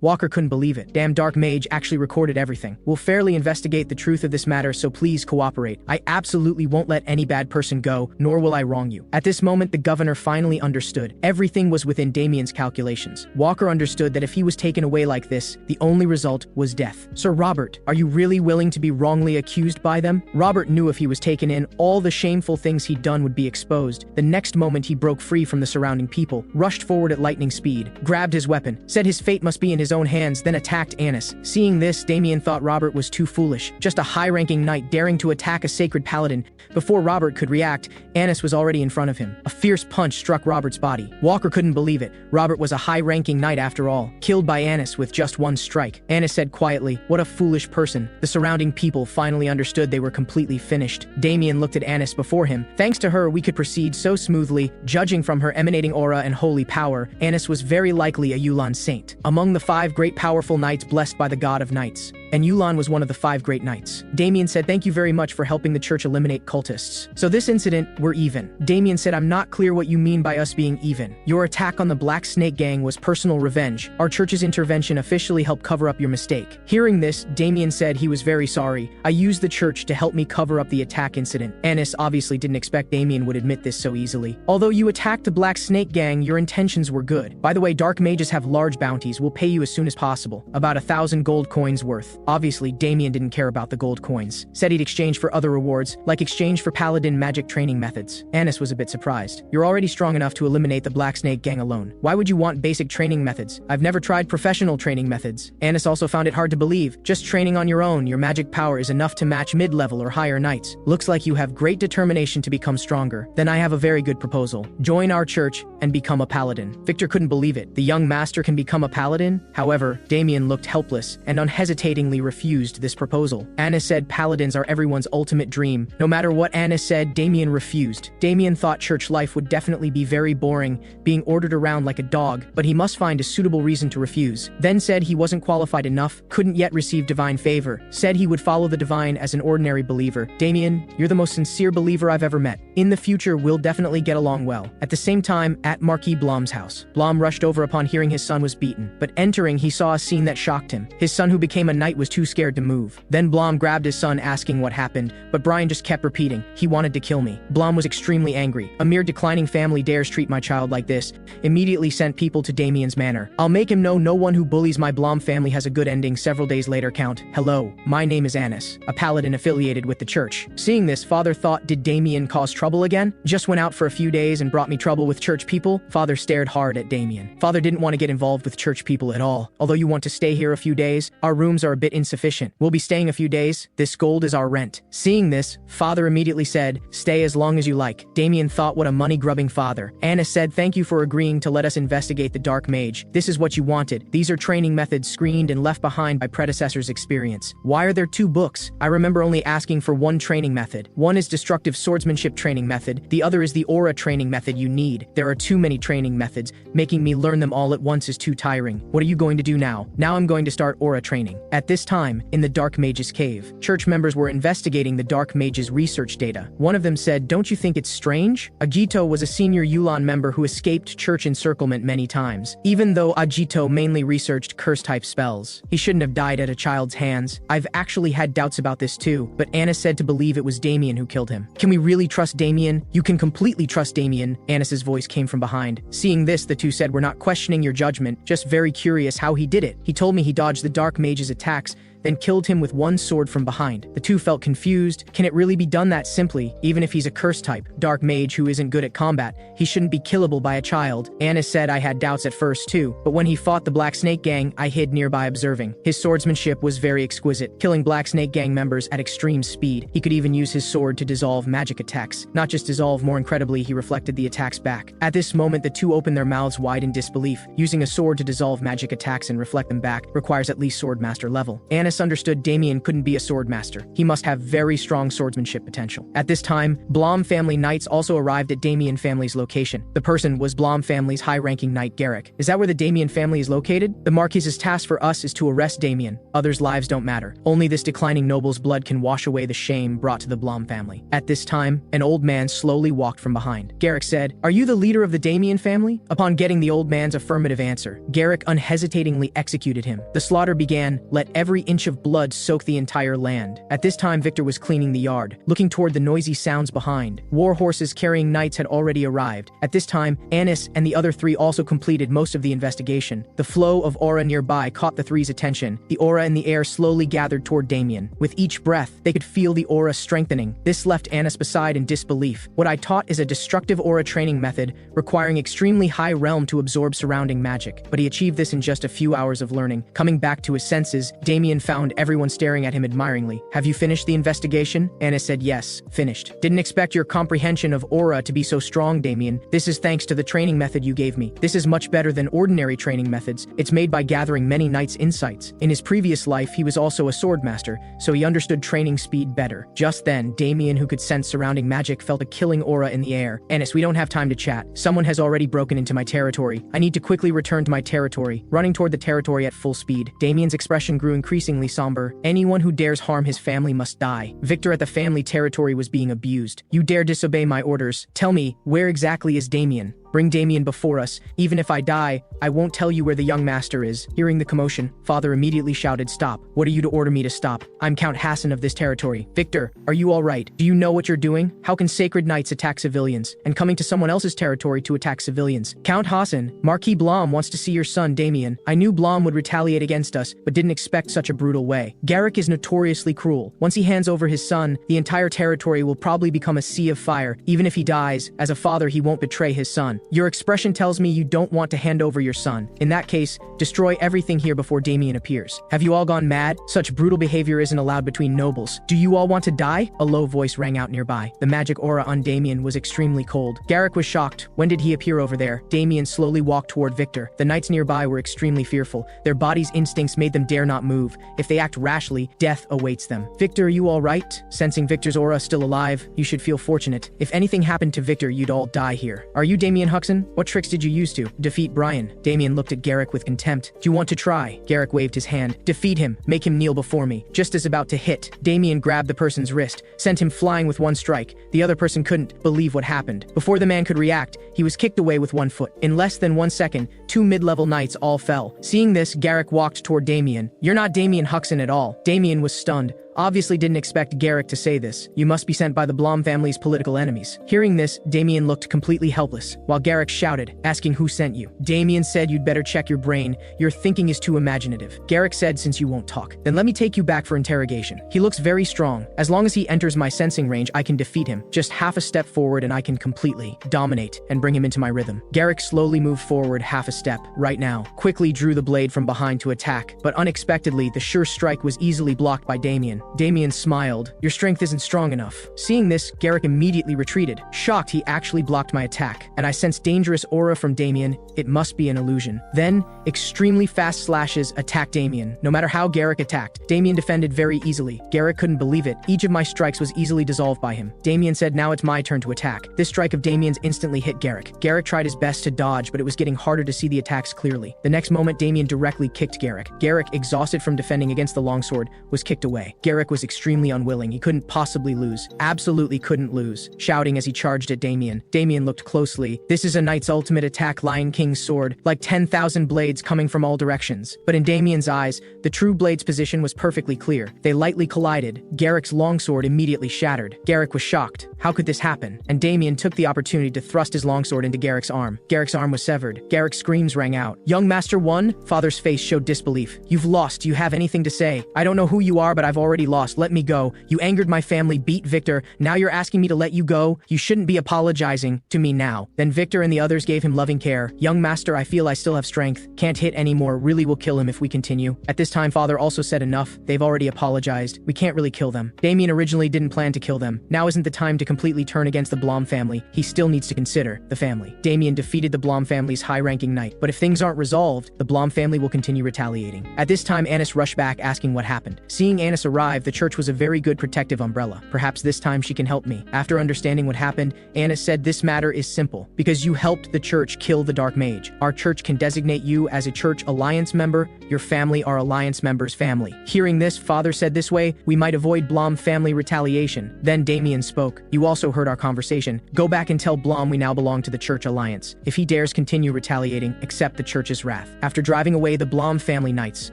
[SPEAKER 1] Walker couldn't believe it. Damn dark mage actually recorded everything. We'll fairly investigate the truth of this matter, so please cooperate. I absolutely won't let any bad person go, nor will I wrong you. At this moment, the governor finally understood. Everything was within Damian's calculations. Walker understood that if he was taken away like this, the only result was death. Sir Robert, are you really willing to be wrongly accused by them? Robert knew if he was taken in, all the shameful things he'd done would be exposed. The next moment he broke free from the surrounding people, rushed forward at lightning speed, grabbed his weapon, said his fate must be in his own hands, then attacked Annis. Seeing this, Damian thought Robert was too foolish. Just a high-ranking knight daring to attack a sacred paladin. Before Robert could react, Annis was already in front of him. A fierce punch struck Robert's body. Walker couldn't believe it. Robert was a high-ranking knight after all, killed by Annis with just one strike. Annis said quietly, "What a foolish person." The surrounding people finally understood they were completely finished. Damian looked at Annis before him. Thanks to her, we could proceed so smoothly. Judging from her emanating aura and holy power, Annis was very likely a Yulan saint, among the 5 great powerful knights blessed by the god of knights. And Yulan was one of the 5 great knights. Damian said, "Thank you very much for helping the church eliminate cultists. So this incident, we're even." Damian said, "I'm not clear what you mean by us being even. Your attack on the Black Snake Gang was personal revenge. Our church's intervention officially helped cover up your mistake." Hearing this, Damian said he was very sorry. "I used the church to help me cover up the attack incident." Annis obviously didn't expect Damian would admit this so easily. "Although you attacked the Black Snake Gang, your intentions were good. By the way, dark mages have large bounties. We'll pay you as soon as possible. About 1,000 gold coins worth." Obviously, Damian didn't care about the gold coins. Said he'd exchange for other rewards, like exchange for paladin magic training methods. Annis was a bit surprised. "You're already strong enough to eliminate the Black Snake Gang alone. Why would you want basic training methods? I've never tried professional training methods." Annis also found it hard to believe. Just training on your own, your magic power is enough to match mid-level or higher knights. Looks like you have great determination to become stronger. Then I have a very good proposal. Join our church and become a paladin. Victor couldn't believe it. The young master can become a paladin? However, Damian looked helpless and unhesitatingly refused this proposal. Annis said paladins are everyone's ultimate dream. No matter what Annis said, Damian refused. Damian thought church life would definitely be very boring, being ordered around like a dog, but he must find a suitable reason to refuse. Then said he wasn't qualified enough, couldn't yet receive divine favor, said he would follow the divine as an ordinary believer. Damian, you're the most sincere believer I've ever met. In the future, we'll definitely get along well. At the same time, at Marquis Blum's house, Blum rushed over upon hearing his son was beaten, but entering, he saw a scene that shocked him. His son who became a knight was too scared to move. Then Blum grabbed his son asking what happened, but Brian just kept repeating, "He wanted to kill me." Blum was extremely angry. A mere declining family dares treat my child like this. Immediately sent people to Damian's manor. "I'll make him know no one who bullies my Blum family has a good ending." Several days later, Count, "Hello, my name is Annis, a paladin affiliated with the church." Seeing this, father thought, did Damian cause trouble again? Just went out for a few days and brought me trouble with church people? Father stared hard at Damian. Father didn't want to get involved with church people at all. "Although you want to stay here a few days, our rooms are a bit insufficient. We'll be staying a few days. This gold is our rent." Seeing this, father immediately said, "Stay as long as you like." Damian thought, what a money-grubbing father. Annis said, "Thank you for agreeing to let us investigate the dark mage. This is what you wanted. These are training methods screened and left behind by predecessors' experience. Why are there 2 books? I remember only asking for 1 training method. One is destructive swordsmanship training method. The other is the aura training method you need. There are too many training methods. Making me learn them all at once is too tiring. What are you going to do now?" "Now I'm going to start aura training." At this this time, in the Dark Mage's cave, church members were investigating the Dark Mage's research data. One of them said, "Don't you think it's strange?" Agito was a senior Yulan member who escaped church encirclement many times. Even though Agito mainly researched curse-type spells, he shouldn't have died at a child's hands. I've actually had doubts about this too, but Anna said to believe it was Damian who killed him. Can we really trust Damian? You can completely trust Damian, Annis's voice came from behind. Seeing this, the two said, "We're not questioning your judgment, just very curious how he did it. He told me he dodged the Dark Mage's attacks, then killed him with one sword from behind." The two felt confused. Can it really be done that simply? Even if he's a curse type, Dark Mage who isn't good at combat, he shouldn't be killable by a child. Anna said, "I had doubts at first too, but when he fought the Black Snake Gang, I hid nearby observing. His swordsmanship was very exquisite, killing Black Snake Gang members at extreme speed. He could even use his sword to dissolve magic attacks. Not just dissolve, more incredibly, he reflected the attacks back." At this moment, the two opened their mouths wide in disbelief. Using a sword to dissolve magic attacks and reflect them back requires at least swordmaster level. Anna understood Damian couldn't be a swordmaster. He must have very strong swordsmanship potential. At this time, Blum family knights also arrived at Damian family's location. The person was Blum family's high-ranking knight Garrick. "Is that where the Damian family is located? The Marquis's task for us is to arrest Damian. Others' lives don't matter. Only this declining noble's blood can wash away the shame brought to the Blum family." At this time, an old man slowly walked from behind. Garrick said, "Are you the leader of the Damian family?" Upon getting the old man's affirmative answer, Garrick unhesitatingly executed him. The slaughter began. Let every inch of blood soak the entire land. At this time, Victor was cleaning the yard, looking toward the noisy sounds behind. War horses carrying knights had already arrived. At this time, Annis and the other three also completed most of the investigation. The flow of aura nearby caught the three's attention. The aura in the air slowly gathered toward Damian. With each breath, they could feel the aura strengthening. This left Annis beside in disbelief. What I taught is a destructive aura training method requiring extremely high realm to absorb surrounding magic, but he achieved this in just a few hours of learning. Coming back to his senses, Damian found everyone staring at him admiringly. "Have you finished the investigation?" Anna said, "Yes, finished. Didn't expect your comprehension of aura to be so strong, Damian. This is thanks to the training method you gave me. This is much better than ordinary training methods. It's made by gathering many knights' insights. In his previous life, he was also a swordmaster, so he understood training speed better." Just then, Damian, who could sense surrounding magic, felt a killing aura in the air. "Annis, we don't have time to chat. Someone has already broken into my territory. I need to quickly return to my territory." Running toward the territory at full speed, Damian's expression grew increasingly somber. "Anyone who dares harm his family must die. Victor at the family territory was being abused. You dare disobey my orders. Tell me, where exactly is Damian? Bring Damian before us. Even if I die, I won't tell you where the young master is." Hearing the commotion, Father immediately shouted, "Stop. What are you to order me to stop? I'm Count Hassan of this territory. Victor, are you all right? Do you know what you're doing? How can sacred knights attack civilians, and coming to someone else's territory to attack civilians?" "Count Hassan, Marquis Blum wants to see your son, Damian. I knew Blum would retaliate against us, but didn't expect such a brutal way. Garrick is notoriously cruel. Once he hands over his son, the entire territory will probably become a sea of fire. Even if he dies, as a father he won't betray his son. Your expression tells me you don't want to hand over your son. In that case, destroy everything here before Damian appears. Have you all gone mad? Such brutal behavior isn't allowed between nobles. Do you all want to die?" A low voice rang out nearby. The magic aura on Damian was extremely cold. Garrick was shocked. When did he appear over there? Damian slowly walked toward Victor. The knights nearby were extremely fearful. Their body's instincts made them dare not move. If they act rashly, death awaits them. "Victor, are you all right?" Sensing Victor's aura still alive, "You should feel fortunate. If anything happened to Victor, you'd all die here. Are you Damian Huxon? What tricks did you use to defeat Brian?" Damian looked at Garrick with contempt. "Do you want to try?" Garrick waved his hand. "Defeat him. Make him kneel before me." Just as about to hit, Damian grabbed the person's wrist, sent him flying with one strike. The other person couldn't believe what happened. Before the man could react, he was kicked away with one foot. In less than 1 second, 2 mid-level knights all fell. Seeing this, Garrick walked toward Damian. "You're not Damian Huxon at all." Damian was stunned. Obviously didn't expect Garrick to say this. "You must be sent by the Blum family's political enemies." Hearing this, Damian looked completely helpless, while Garrick shouted, asking who sent you. Damian said, "You'd better check your brain. Your thinking is too imaginative." Garrick said, "Since you won't talk, then let me take you back for interrogation. He looks very strong. As long as he enters my sensing range, I can defeat him. Just half a step forward and I can completely dominate and bring him into my rhythm." Garrick slowly moved forward half a step, right now, quickly drew the blade from behind to attack, but unexpectedly, the sure strike was easily blocked by Damian. Damian smiled. Your strength isn't strong enough. Seeing this, Garrick immediately retreated. Shocked, he actually blocked my attack, and I sensed dangerous aura from Damian. It must be an illusion. Then, extremely fast slashes attacked Damian. No matter how Garrick attacked, Damian defended very easily. Garrick couldn't believe it. Each of my strikes was easily dissolved by him. Damian said, now it's my turn to attack. This strike of Damian's instantly hit Garrick. Garrick tried his best to dodge, but it was getting harder to see the attacks clearly. The next moment, Damian directly kicked Garrick. Garrick, exhausted from defending against the longsword, was kicked away. Garrick was extremely unwilling. He couldn't possibly lose. Absolutely couldn't lose. Shouting as he charged at Damian. Damian looked closely. This is a knight's ultimate attack, Lion King's sword, like 10,000 blades coming from all directions. But in Damian's eyes, the true blade's position was perfectly clear. They lightly collided. Garrick's longsword immediately shattered. Garrick was shocked. How could this happen? And Damian took the opportunity to thrust his longsword into Garrick's arm. Garrick's arm was severed. Garrick's screams rang out. Young Master won? Father's face showed disbelief. You've lost. Do you have anything to say? I don't know who you are, but I've already lost. Let me go. You angered my family, beat Victor. Now you're asking me to let you go? You shouldn't be apologizing to me now. Then Victor and the others gave him loving care. Young Master, I feel I still have strength. Can't hit anymore. Really will kill him if we continue. At this time, Father also said enough. They've already apologized. We can't really kill them. Damian originally didn't plan to kill them. Now isn't the time to completely turn against the Blum family. He still needs to consider the family. Damian defeated the Blum family's high-ranking knight, but if things aren't resolved, the Blum family will continue retaliating. At this time, Annis rushed back asking what happened. Seeing Annis arrive, the church was a very good protective umbrella. Perhaps this time she can help me. After understanding what happened, Annis said this matter is simple. Because you helped the church kill the Dark Mage, our church can designate you as a church alliance member. Your family are alliance members' family. Hearing this, Father said this way, we might avoid Blum family retaliation. Then Damian spoke. You also heard our conversation. Go back and tell Blum we now belong to the church alliance. If he dares continue retaliating, accept the church's wrath. After driving away the Blum family knights,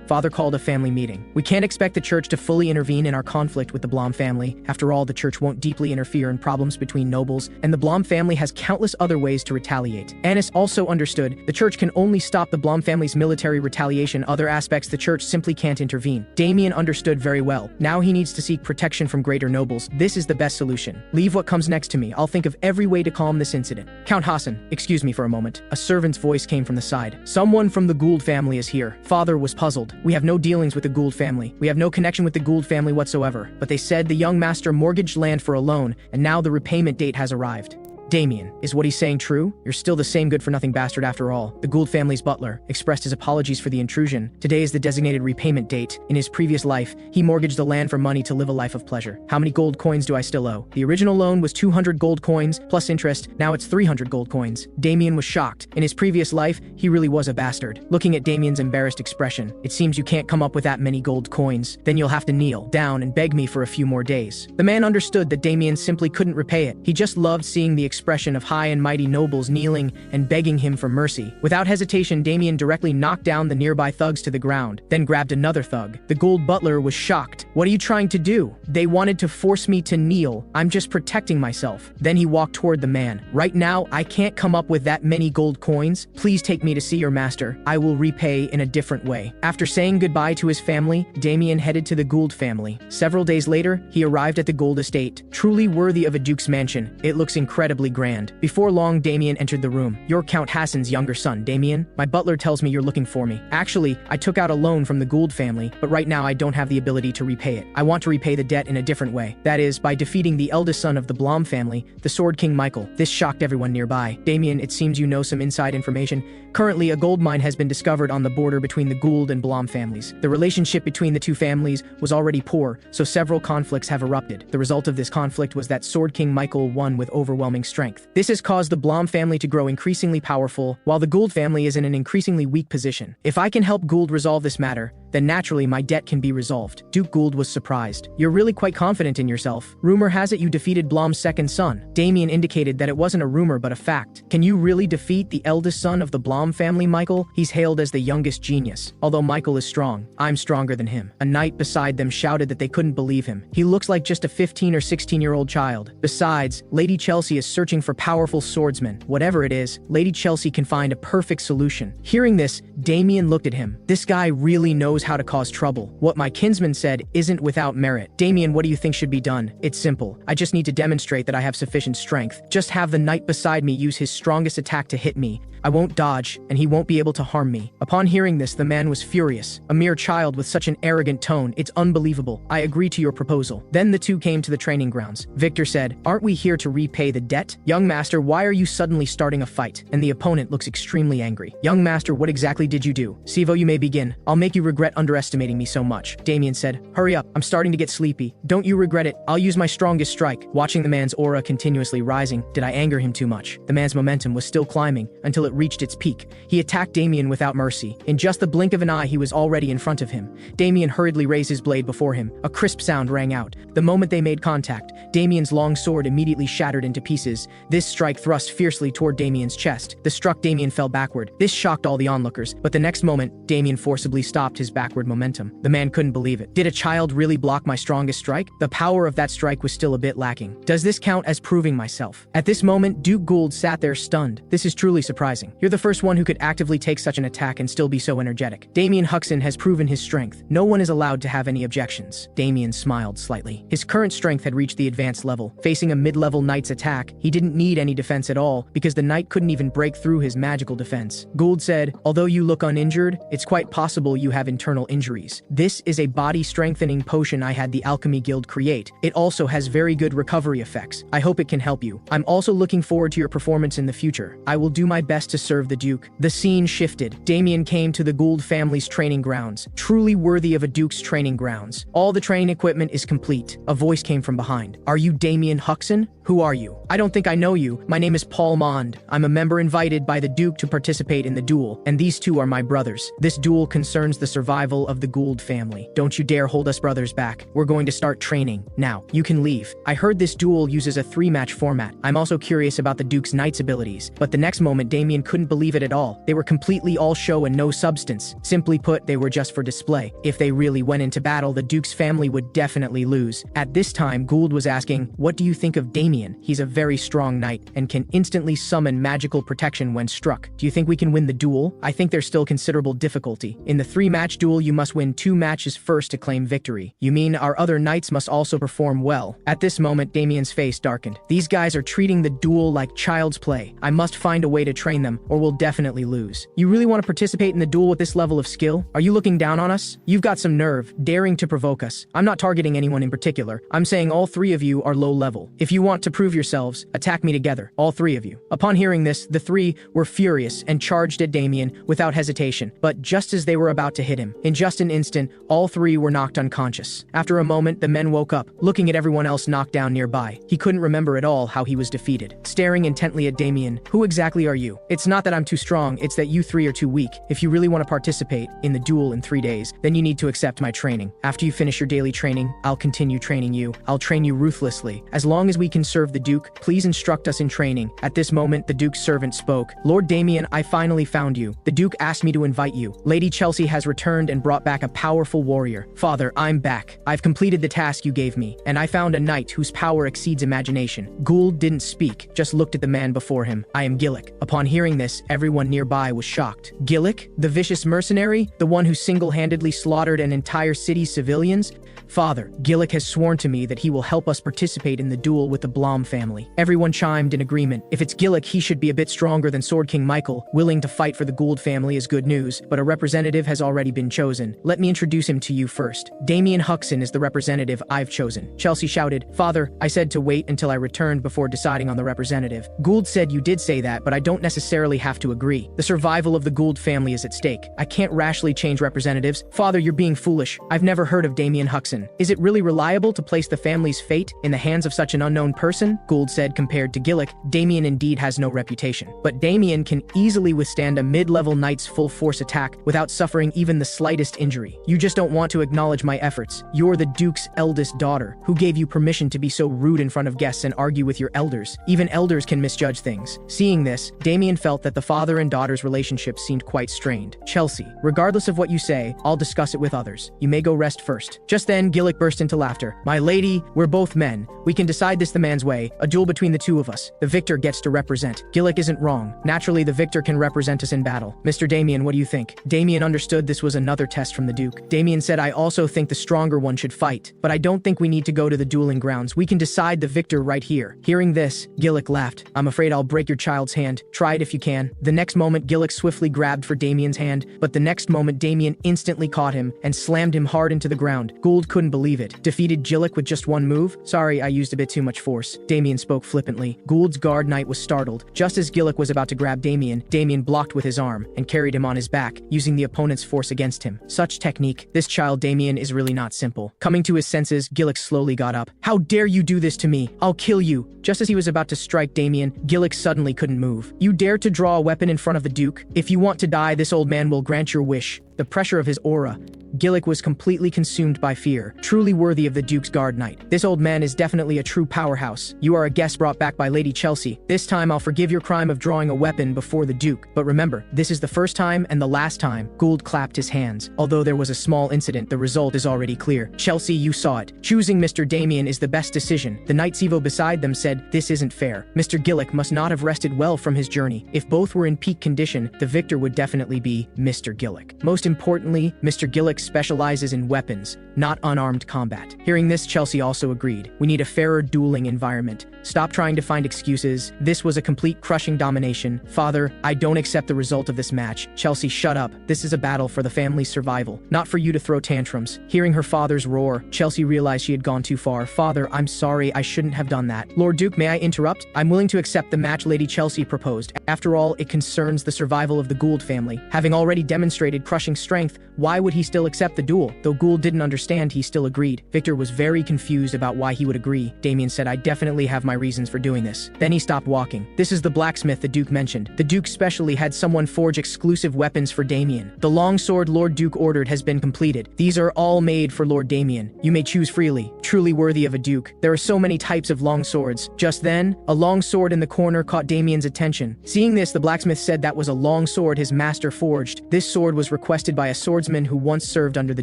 [SPEAKER 1] Father called a family meeting. We can't expect the church to fully intervene in our conflict with the Blum family. After all, the church won't deeply interfere in problems between nobles, and the Blum family has countless other ways to retaliate. Annis also understood the church can only stop the Blum family's military retaliation. Other aspects, the church simply can't intervene. Damian understood very well. Now he needs to seek protection from greater nobles. This is the best solution. Leave what comes next to me. I'll think of every way to calm this incident. Count Hassan, excuse me for a moment. A servant's voice came from the side. Someone from the Gould family is here. Father was puzzled. We have no dealings with the Gould family. We have no connection with the Gould family whatsoever. But they said the young master mortgaged land for a loan, and now the repayment date has arrived. Damian, is what he's saying true? You're still the same good-for-nothing bastard after all. The Gould family's butler expressed his apologies for the intrusion. Today is the designated repayment date. In his previous life, he mortgaged the land for money to live a life of pleasure. How many gold coins do I still owe? The original loan was 200 gold coins, plus interest. Now it's 300 gold coins. Damian was shocked. In his previous life, he really was a bastard. Looking at Damian's embarrassed expression, it seems you can't come up with that many gold coins. Then you'll have to kneel down and beg me for a few more days. The man understood that Damian simply couldn't repay it. He just loved seeing the expression of high and mighty nobles kneeling and begging him for mercy. Without hesitation, Damian directly knocked down the nearby thugs to the ground, then grabbed another thug. The Gould butler was shocked. What are you trying to do? They wanted to force me to kneel. I'm just protecting myself. Then he walked toward the man. Right now, I can't come up with that many gold coins. Please take me to see your master. I will repay in a different way. After saying goodbye to his family, Damian headed to the Gould family. Several days later, he arrived at the Gould estate. Truly worthy of a duke's mansion. It looks incredibly grand. Before long, Damian entered the room. You're Count Hassan's younger son, Damian. My butler tells me you're looking for me. Actually, I took out a loan from the Gould family, but right now I don't have the ability to repay it. I want to repay the debt in a different way. That is, by defeating the eldest son of the Blum family, the Sword King Michael. This shocked everyone nearby. Damian, it seems you know some inside information. Currently, a gold mine has been discovered on the border between the Gould and Blum families. The relationship between the two families was already poor, so several conflicts have erupted. The result of this conflict was that Sword King Michael won with overwhelming strength. This has caused the Blum family to grow increasingly powerful, while the Gould family is in an increasingly weak position. If I can help Gould resolve this matter, then naturally my debt can be resolved. Duke Gould was surprised. You're really quite confident in yourself. Rumor has it you defeated Blum's second son. Damian indicated that it wasn't a rumor but a fact. Can you really defeat the eldest son of the Blum family, Michael? He's hailed as the youngest genius. Although Michael is strong, I'm stronger than him. A knight beside them shouted that they couldn't believe him. He looks like just a 15 or 16-year-old child. Besides, Lady Chelsea is searching for powerful swordsmen. Whatever it is, Lady Chelsea can find a perfect solution. Hearing this, Damian looked at him. This guy really knows how to cause trouble. What my kinsman said isn't without merit. Damian, what do you think should be done? It's simple. I just need to demonstrate that I have sufficient strength. Just have the knight beside me use his strongest attack to hit me. I won't dodge, and he won't be able to harm me. Upon hearing this, the man was furious. A mere child with such an arrogant tone, it's unbelievable. I agree to your proposal. Then the two came to the training grounds. Victor said, aren't we here to repay the debt? Young master, why are you suddenly starting a fight? And the opponent looks extremely angry. Young master, what exactly did you do? Sivo, you may begin. I'll make you regret underestimating me so much. Damian said, hurry up, I'm starting to get sleepy. Don't you regret it. I'll use my strongest strike. Watching the man's aura continuously rising, did I anger him too much? The man's momentum was still climbing until it reached its peak. He attacked Damian without mercy. In just the blink of an eye, he was already in front of him. Damian hurriedly raised his blade before him. A crisp sound rang out. The moment they made contact, Damian's long sword immediately shattered into pieces. This strike thrust fiercely toward Damian's chest. The struck Damian fell backward. This shocked all the onlookers, but the next moment, Damian forcibly stopped his backward momentum. The man couldn't believe it. Did a child really block my strongest strike? The power of that strike was still a bit lacking. Does this count as proving myself? At this moment, Duke Gould sat there stunned. This is truly surprising. You're the first one who could actively take such an attack and still be so energetic. Damian Huxon has proven his strength. No one is allowed to have any objections. Damian smiled slightly. His current strength had reached the advanced level. Facing a mid-level knight's attack, he didn't need any defense at all because the knight couldn't even break through his magical defense. Gould said, although you look uninjured, it's quite possible you have internal injuries. This is a body-strengthening potion I had the Alchemy Guild create. It also has very good recovery effects. I hope it can help you. I'm also looking forward to your performance in the future. I will do my best to serve the Duke. The scene shifted. Damian came to the Gould family's training grounds, truly worthy of a Duke's training grounds. All the training equipment is complete. A voice came from behind. Are you Damian Huxon? Who are you? I don't think I know you. My name is Paul Mond. I'm a member invited by the Duke to participate in the duel, and these two are my brothers. This duel concerns the survival of the Gould family. Don't you dare hold us brothers back. We're going to start training. Now, you can leave. I heard this duel uses a 3-match format. I'm also curious about the Duke's knight's abilities. But the next moment, Damian couldn't believe it at all. They were completely all show and no substance. Simply put, they were just for display. If they really went into battle, the Duke's family would definitely lose. At this time, Gould was asking, what do you think of Damian? He's a very strong knight and can instantly summon magical protection when struck. Do you think we can win the duel? I think there's still considerable difficulty. In the 3-match duel, you must win 2 matches first to claim victory. You mean our other knights must also perform well? At this moment, Damian's face darkened. These guys are treating the duel like child's play. I must find a way to train them, or we'll definitely lose. You really want to participate in the duel with this level of skill? Are you looking down on us? You've got some nerve, daring to provoke us. I'm not targeting anyone in particular. I'm saying all 3 of you are low level. If you want to prove yourselves, attack me together, all 3 of you. Upon hearing this, the 3 were furious and charged at Damian without hesitation, but just as they were about to hit him, in just an instant, all 3 were knocked unconscious. After a moment, the men woke up, looking at everyone else knocked down nearby. He couldn't remember at all how he was defeated. Staring intently at Damian, who exactly are you? It's not that I'm too strong, it's that you 3 are too weak. If you really want to participate in the duel in 3 days, then you need to accept my training. After you finish your daily training, I'll continue training you. I'll train you ruthlessly. As long as we can serve the Duke, please instruct us in training. At this moment, the Duke's servant spoke. Lord Damian, I finally found you. The Duke asked me to invite you. Lady Chelsea has returned and brought back a powerful warrior. Father, I'm back. I've completed the task you gave me, and I found a knight whose power exceeds imagination. Gould didn't speak, just looked at the man before him. I am Gillick. Upon hearing this, everyone nearby was shocked. Gillick? The vicious mercenary? The one who single-handedly slaughtered an entire city's civilians? Father, Gillick has sworn to me that he will help us participate in the duel with the Blum family. Everyone chimed in agreement. If it's Gillick, he should be a bit stronger than Sword King Michael. Willing to fight for the Gould family is good news, but a representative has already been chosen. Let me introduce him to you first. Damian Huxon is the representative I've chosen. Chelsea shouted, Father, I said to wait until I returned before deciding on the representative. Gould said you did say that, but I don't necessarily have to agree. The survival of the Gould family is at stake. I can't rashly change representatives. Father, you're being foolish. I've never heard of Damian Huxon. Is it really reliable to place the family's fate in the hands of such an unknown person? Gould said. Compared to Gillick, Damian indeed has no reputation. But Damian can easily withstand a mid-level knight's full-force attack without suffering even the slightest injury. You just don't want to acknowledge my efforts. You're the Duke's eldest daughter. Who gave you permission to be so rude in front of guests and argue with your elders? Even elders can misjudge things. Seeing this, Damian felt that the father and daughter's relationship seemed quite strained. Chelsea, regardless of what you say, I'll discuss it with others. You may go rest first. Just then, Gillick burst into laughter. My lady, we're both men. We can decide this, the man man's way, a duel between the two of us. The victor gets to represent. Gillick isn't wrong. Naturally, the victor can represent us in battle. Mr. Damian, what do you think? Damian understood this was another test from the Duke. Damian said, I also think the stronger one should fight, but I don't think we need to go to the dueling grounds. We can decide the victor right here. Hearing this, Gillick laughed. I'm afraid I'll break your child's hand. Try it if you can. The next moment, Gillick swiftly grabbed for Damian's hand, but the next moment, Damian instantly caught him and slammed him hard into the ground. Gould couldn't believe it. Defeated Gillick with just one move? Sorry, I used a bit too much force. Damian spoke flippantly. Gould's guard knight was startled. Just as Gillick was about to grab Damian, Damian blocked with his arm and carried him on his back, using the opponent's force against him. Such technique. This child Damian is really not simple. Coming to his senses, Gillick slowly got up. How dare you do this to me? I'll kill you. Just as he was about to strike Damian, Gillick suddenly couldn't move. You dare to draw a weapon in front of the Duke? If you want to die, this old man will grant your wish. The pressure of his aura. Gillick was completely consumed by fear, truly worthy of the Duke's guard knight. This old man is definitely a true powerhouse. You are a guest brought back by Lady Chelsea. This time I'll forgive your crime of drawing a weapon before the Duke. But remember, this is the first time and the last time. Gould clapped his hands. Although there was a small incident, the result is already clear. Chelsea, you saw it. Choosing Mr. Damian is the best decision. The Knights Evo beside them said, this isn't fair. Mr. Gillick must not have rested well from his journey. If both were in peak condition, the victor would definitely be Mr. Gillick. Most importantly, Mr. Gillick specializes in weapons, not unarmed combat. Hearing this, Chelsea also agreed. We need a fairer dueling environment. Stop trying to find excuses. This was a complete crushing domination. Father, I don't accept the result of this match. Chelsea, shut up. This is a battle for the family's survival, not for you to throw tantrums. Hearing her father's roar, Chelsea realized she had gone too far. Father, I'm sorry, I shouldn't have done that. Lord Duke, may I interrupt? I'm willing to accept the match Lady Chelsea proposed. After all, it concerns the survival of the Gould family. Having already demonstrated crushing strength, why would he still accept the duel? Though Gould didn't understand, he still agreed. Victor was very confused about why he would agree. Damian said, I definitely have my reasons for doing this. Then he stopped walking. This is the blacksmith the Duke mentioned. The Duke specially had someone forge exclusive weapons for Damian. The longsword Lord Duke ordered has been completed. These are all made for Lord Damian. You may choose freely. Truly worthy of a Duke. There are so many types of longswords. Just then, a long sword in the corner caught Damian's attention. Seeing this, the blacksmith said that was a long sword his master forged. This sword was requested by a swordsman who once served under the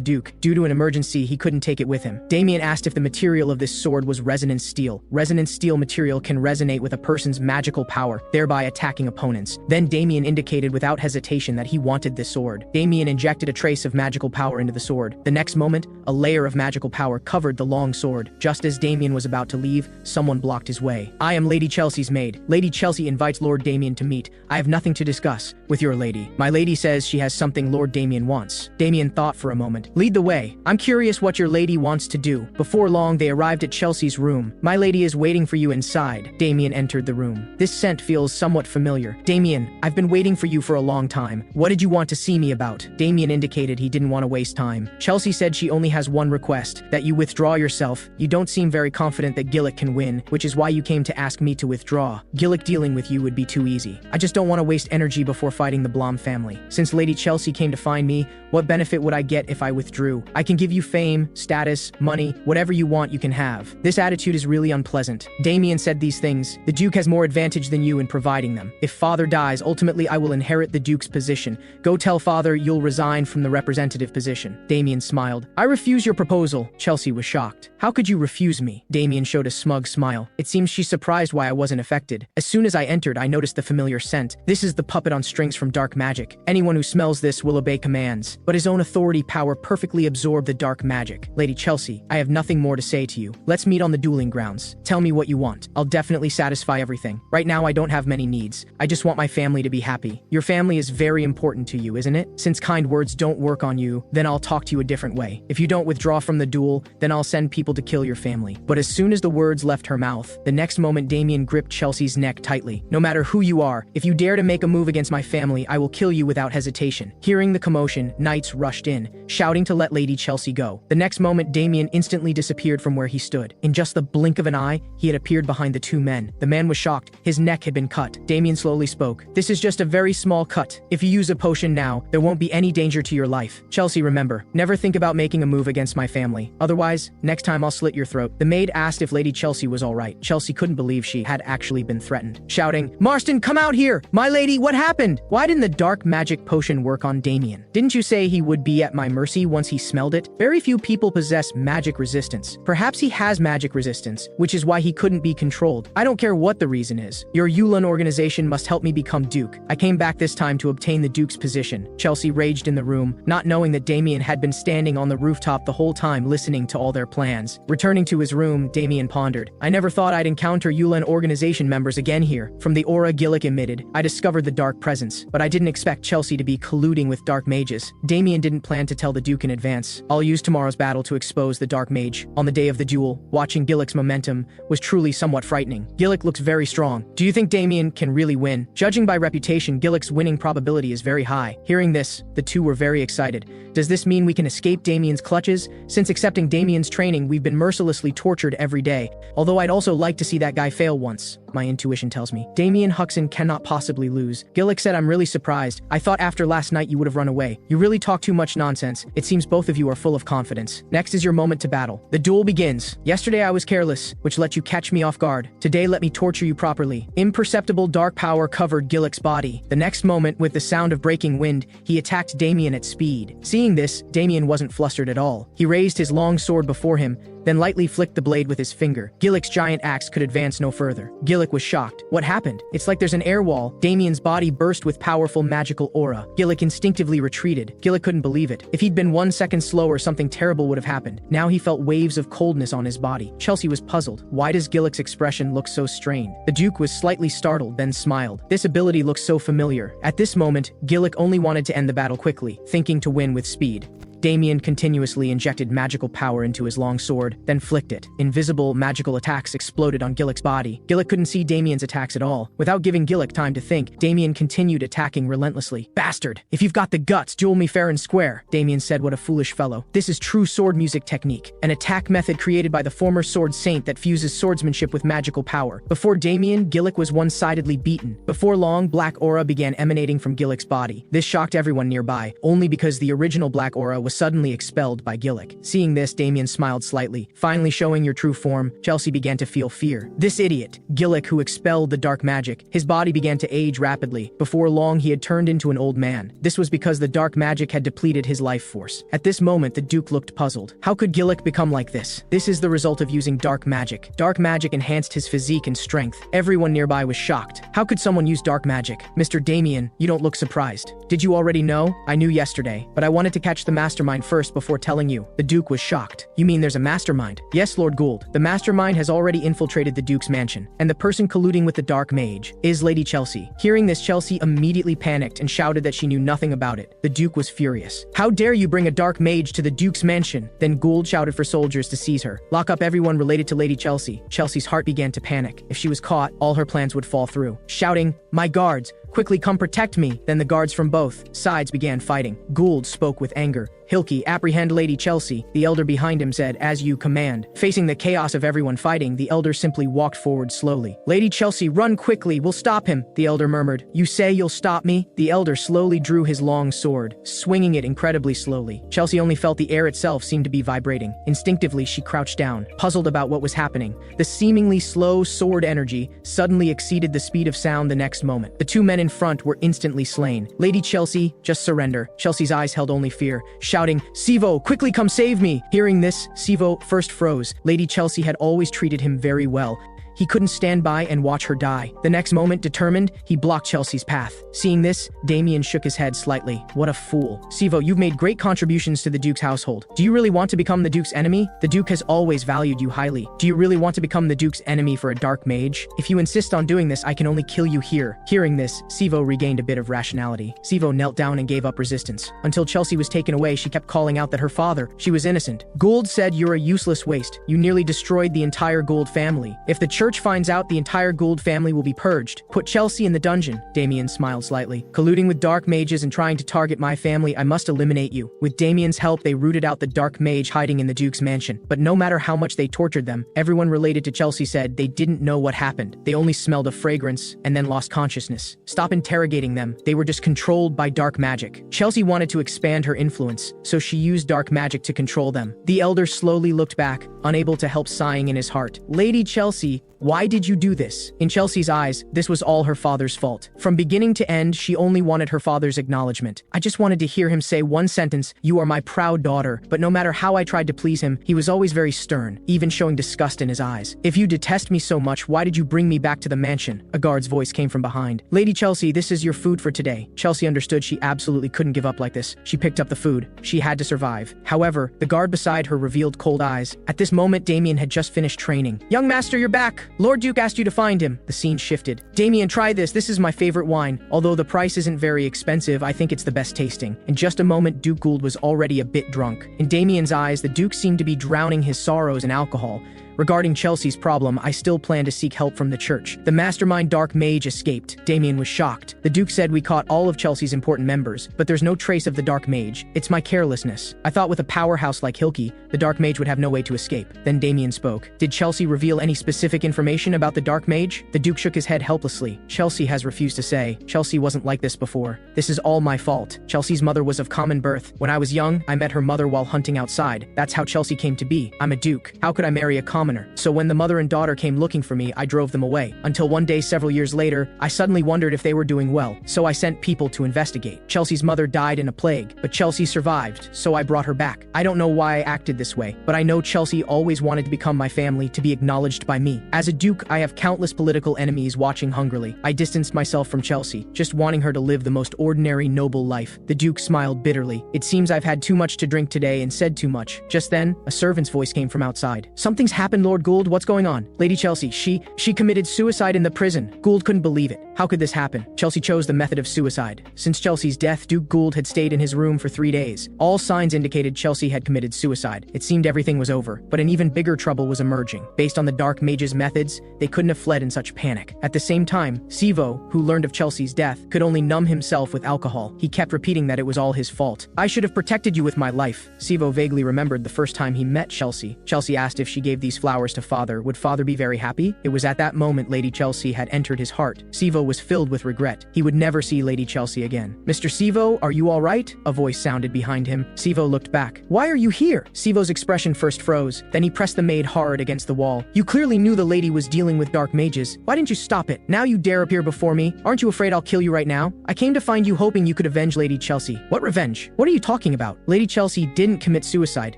[SPEAKER 1] Duke. Due to an emergency, he couldn't take it with him. Damian asked if the material of this sword was resonance steel. Resonance steel material can resonate with a person's magical power, thereby attacking opponents. Then Damian indicated without hesitation that he wanted this sword. Damian injected a trace of magical power into the sword. The next moment, a layer of magical power covered the long sword. Just as Damian was about to leave, someone blocked his way. I am Lady Chelsea's maid. Lady Chelsea invites Lord Damian to meet. I have nothing to discuss with your lady. My lady says she has something Lord Damian wants. Damian thought for a moment. Lead the way. I'm curious what your lady wants to do. Before long, they arrived at Chelsea's room. My lady is waiting for you inside. Damian entered the room. This scent feels somewhat familiar. Damian, I've been waiting for you for a long time. What did you want to see me about? Damian indicated he didn't want to waste time. Chelsea said she only has one request, that you withdraw yourself. You don't seem very confident that Gillick can win, which is why you came to ask me to withdraw. Gillick dealing with you would be too easy. I just don't want to waste energy before fighting the Blum family. Since Lady Chelsea came to find me, what benefit would I get if I withdrew? I can give you fame, status, money, whatever you want you can have. This attitude is really unpleasant. Damian said these things. The Duke has more advantage than you in providing them. If father dies, ultimately I will inherit the Duke's position. Go tell father you'll resign from the representative position. Damian smiled. I refuse your proposal. Chelsea was shocked. How could you refuse me? Damian showed a smug smile. It seems she's surprised why I wasn't affected. As soon as I entered, I noticed the familiar scent. This is the puppet on strings from dark magic. Anyone who smells this will obey commands. But his own authority power perfectly absorbed the dark magic. Lady Chelsea, I have nothing more to say to you. Let's meet on the dueling grounds. Tell me what you want. I'll definitely satisfy everything. Right now, I don't have many needs. I just want my family to be happy. Your family is very important to you, isn't it? Since kind words don't work on you, then I'll talk to you a different way. If you don't withdraw from the duel, then I'll send people to kill your family. But as soon as the words left her mouth, the next moment Damian gripped Chelsea's neck tightly. No matter who you are, if you dare to make a move against my family, I will kill you without hesitation. Hearing the commotion, knights rushed in, shouting to let Lady Chelsea go. The next moment, Damian instantly disappeared from where he stood. In just the blink of an eye, he had appeared behind the two men. The man was shocked. His neck had been cut. Damian slowly spoke. This is just a very small cut. If you use a potion now, there won't be any danger to your life. Chelsea, remember, never think about making a move against my family. Otherwise, next time I'll slit your throat. The maid asked if Lady Chelsea was all right. Chelsea couldn't believe she had actually been threatened. Shouting, Marston, come out here! My lady, what happened? Why didn't the dark magic potion work on Damian? Didn't you say he would be at my mercy once he smelled it? Very few people possess magic resistance. Perhaps he has magic resistance, which is why he couldn't be controlled. I don't care what the reason is. Your Yulin organization must help me become Duke. I came back this time to obtain the Duke's position. Chelsea raged in the room, not knowing that Damian had been standing on the rooftop the whole time listening to all their plans. Returning to his room, Damian pondered. I never thought I'd encounter Yulin organization members again here. From the aura Gillick emitted, I discovered the dark presence, but I didn't expect Chelsea to be colluding with dark mages. Damian didn't plan to tell the Duke in advance. I'll use tomorrow's battle to expose the dark mage. On the day of the duel, watching Gillick's momentum was truly somewhat frightening. Gillick looks very strong. Do you think Damian can really win? Judging by reputation, Gillick's winning probability is very high. Hearing this, the two were very excited. Does this mean we can escape Damian's clutches? Since accepting Damian's training, we've been mercilessly tortured every day. Although I'd also like to see that guy fail once. My intuition tells me. Damian Huxon cannot possibly lose. Gillick said, I'm really surprised. I thought after last night you would have run away. You really talk too much nonsense. It seems both of you are full of confidence. Next is your moment to battle. The duel begins. Yesterday I was careless, which let you catch me off guard. Today let me torture you properly. Imperceptible dark power covered Gillick's body. The next moment, with the sound of breaking wind, he attacked Damian at speed. Seeing this, Damian wasn't flustered at all. He raised his long sword before him, then lightly flicked the blade with his finger. Gillick's giant axe could advance no further. Gillick was shocked. What happened? It's like there's an air wall. Damian's body burst with powerful magical aura. Gillick instinctively retreated. Gillick couldn't believe it. If he'd been 1 second slower, something terrible would have happened. Now he felt waves of coldness on his body. Chelsea was puzzled. Why does Gillick's expression look so strained? The Duke was slightly startled, then smiled. This ability looks so familiar. At this moment, Gillick only wanted to end the battle quickly, thinking to win with speed. Damian continuously injected magical power into his long sword, then flicked it. Invisible magical attacks exploded on Gillick's body. Gillick couldn't see Damian's attacks at all. Without giving Gillick time to think, Damian continued attacking relentlessly. Bastard! If you've got the guts, duel me fair and square. Damian said, what a foolish fellow. This is true sword music technique, an attack method created by the former sword saint that fuses swordsmanship with magical power. Before Damian, Gillick was one-sidedly beaten. Before long, black aura began emanating from Gillick's body. This shocked everyone nearby, only because the original black aura was suddenly expelled by Gillick. Seeing this, Damian smiled slightly. Finally showing your true form, Chelsea began to feel fear. This idiot, Gillick, who expelled the dark magic. His body began to age rapidly. Before long, he had turned into an old man. This was because the dark magic had depleted his life force. At this moment, the Duke looked puzzled. How could Gillick become like this? This is the result of using dark magic. Dark magic enhanced his physique and strength. Everyone nearby was shocked. How could someone use dark magic? Mr. Damian, you don't look surprised. Did you already know? I knew yesterday, but I wanted to catch the mastermind first before telling you. The Duke was shocked. You mean there's a mastermind? Yes, Lord Gould. The mastermind has already infiltrated the Duke's mansion, and the person colluding with the dark mage is Lady Chelsea. Hearing this, Chelsea immediately panicked and shouted that she knew nothing about it. The Duke was furious. How dare you bring a dark mage to the Duke's mansion? Then Gould shouted for soldiers to seize her. Lock up everyone related to Lady Chelsea. Chelsea's heart began to panic. If she was caught, all her plans would fall through. Shouting, my guards, quickly come protect me. Then the guards from both sides began fighting. Gould spoke with anger. Hilke, apprehend Lady Chelsea, the elder behind him said, as you command. Facing the chaos of everyone fighting, the elder simply walked forward slowly. Lady Chelsea, run quickly, we'll stop him, the elder murmured. You say you'll stop me? The elder slowly drew his long sword, swinging it incredibly slowly. Chelsea only felt the air itself seemed to be vibrating. Instinctively, she crouched down, puzzled about what was happening. The seemingly slow sword energy suddenly exceeded the speed of sound the next moment. The two men in front were instantly slain. Lady Chelsea, just surrender. Chelsea's eyes held only fear, shouting, Sivo, quickly come save me! Hearing this, Sivo first froze. Lady Chelsea had always treated him very well. He couldn't stand by and watch her die. The next moment, determined, he blocked Chelsea's path. Seeing this, Damian shook his head slightly. What a fool. Sivo, you've made great contributions to the Duke's household. Do you really want to become the Duke's enemy? The Duke has always valued you highly. Do you really want to become the Duke's enemy for a dark mage? If you insist on doing this, I can only kill you here. Hearing this, Sivo regained a bit of rationality. Sivo knelt down and gave up resistance. Until Chelsea was taken away, she kept calling out that her father, she was innocent. Gould said, you're a useless waste. You nearly destroyed the entire Gould family. If the church finds out, the entire Gould family will be purged. Put Chelsea in the dungeon. Damian smiled slightly. Colluding with dark mages and trying to target my family, I must eliminate you. With Damian's help, they rooted out the dark mage hiding in the Duke's mansion. But no matter how much they tortured them, everyone related to Chelsea said they didn't know what happened. They only smelled a fragrance and then lost consciousness. Stop interrogating them. They were just controlled by dark magic. Chelsea wanted to expand her influence, so she used dark magic to control them. The elder slowly looked back, unable to help sighing in his heart. Lady Chelsea, Why did you do this? In Chelsea's eyes, this was all her father's fault. From beginning to end, she only wanted her father's acknowledgement. I just wanted to hear him say one sentence, "You are my proud daughter," but no matter how I tried to please him, he was always very stern, even showing disgust in his eyes. If you detest me so much, why did you bring me back to the mansion? A guard's voice came from behind. Lady Chelsea, this is your food for today. Chelsea understood she absolutely couldn't give up like this. She picked up the food. She had to survive. However, the guard beside her revealed cold eyes. At this moment, Damian had just finished training. Young master, you're back. Lord Duke asked you to find him. The scene shifted. Damian, try this. This is my favorite wine. Although the price isn't very expensive, I think it's the best tasting. In just a moment, Duke Gould was already a bit drunk. In Damian's eyes, the Duke seemed to be drowning his sorrows in alcohol. Regarding Chelsea's problem, I still plan to seek help from the church. The mastermind Dark Mage escaped. Damian was shocked. The Duke said we caught all of Chelsea's important members, but there's no trace of the Dark Mage. It's my carelessness. I thought with a powerhouse like Hilke, the Dark Mage would have no way to escape. Then Damian spoke. Did Chelsea reveal any specific information about the Dark Mage? The Duke shook his head helplessly. Chelsea has refused to say. Chelsea wasn't like this before. This is all my fault. Chelsea's mother was of common birth. When I was young, I met her mother while hunting outside. That's how Chelsea came to be. I'm a Duke. How could I marry a commoner? So when the mother and daughter came looking for me, I drove them away. Until one day several years later, I suddenly wondered if they were doing well. So I sent people to investigate. Chelsea's mother died in a plague, but Chelsea survived, so I brought her back. I don't know why I acted this way, but I know Chelsea always wanted to become my family, to be acknowledged by me. As a Duke, I have countless political enemies watching hungrily. I distanced myself from Chelsea, just wanting her to live the most ordinary, noble life. The Duke smiled bitterly. It seems I've had too much to drink today and said too much. Just then, a servant's voice came from outside. Something's happened, Lord Gould. What's going on? Lady Chelsea, she committed suicide in the prison. Gould couldn't believe it. How could this happen? Chelsea chose the method of suicide. Since Chelsea's death, Duke Gould had stayed in his room for 3 days. All signs indicated Chelsea had committed suicide. It seemed everything was over, but an even bigger trouble was emerging. Based on the Dark Mage's methods, they couldn't have fled in such panic. At the same time, Sivo, who learned of Chelsea's death, could only numb himself with alcohol. He kept repeating that it was all his fault. I should have protected you with my life. Sivo vaguely remembered the first time he met Chelsea. Chelsea asked if she gave these flowers to father. Would father be very happy? It was at that moment Lady Chelsea had entered his heart. Sivo was filled with regret. He would never see Lady Chelsea again. Mr. Sivo, are you all right? A voice sounded behind him. Sivo looked back. Why are you here? Sivo's expression first froze. Then he pressed the maid hard against the wall. You clearly knew the lady was dealing with dark mages. Why didn't you stop it? Now you dare appear before me? Aren't you afraid I'll kill you right now? I came to find you hoping you could avenge Lady Chelsea. What revenge? What are you talking about? Lady Chelsea didn't commit suicide.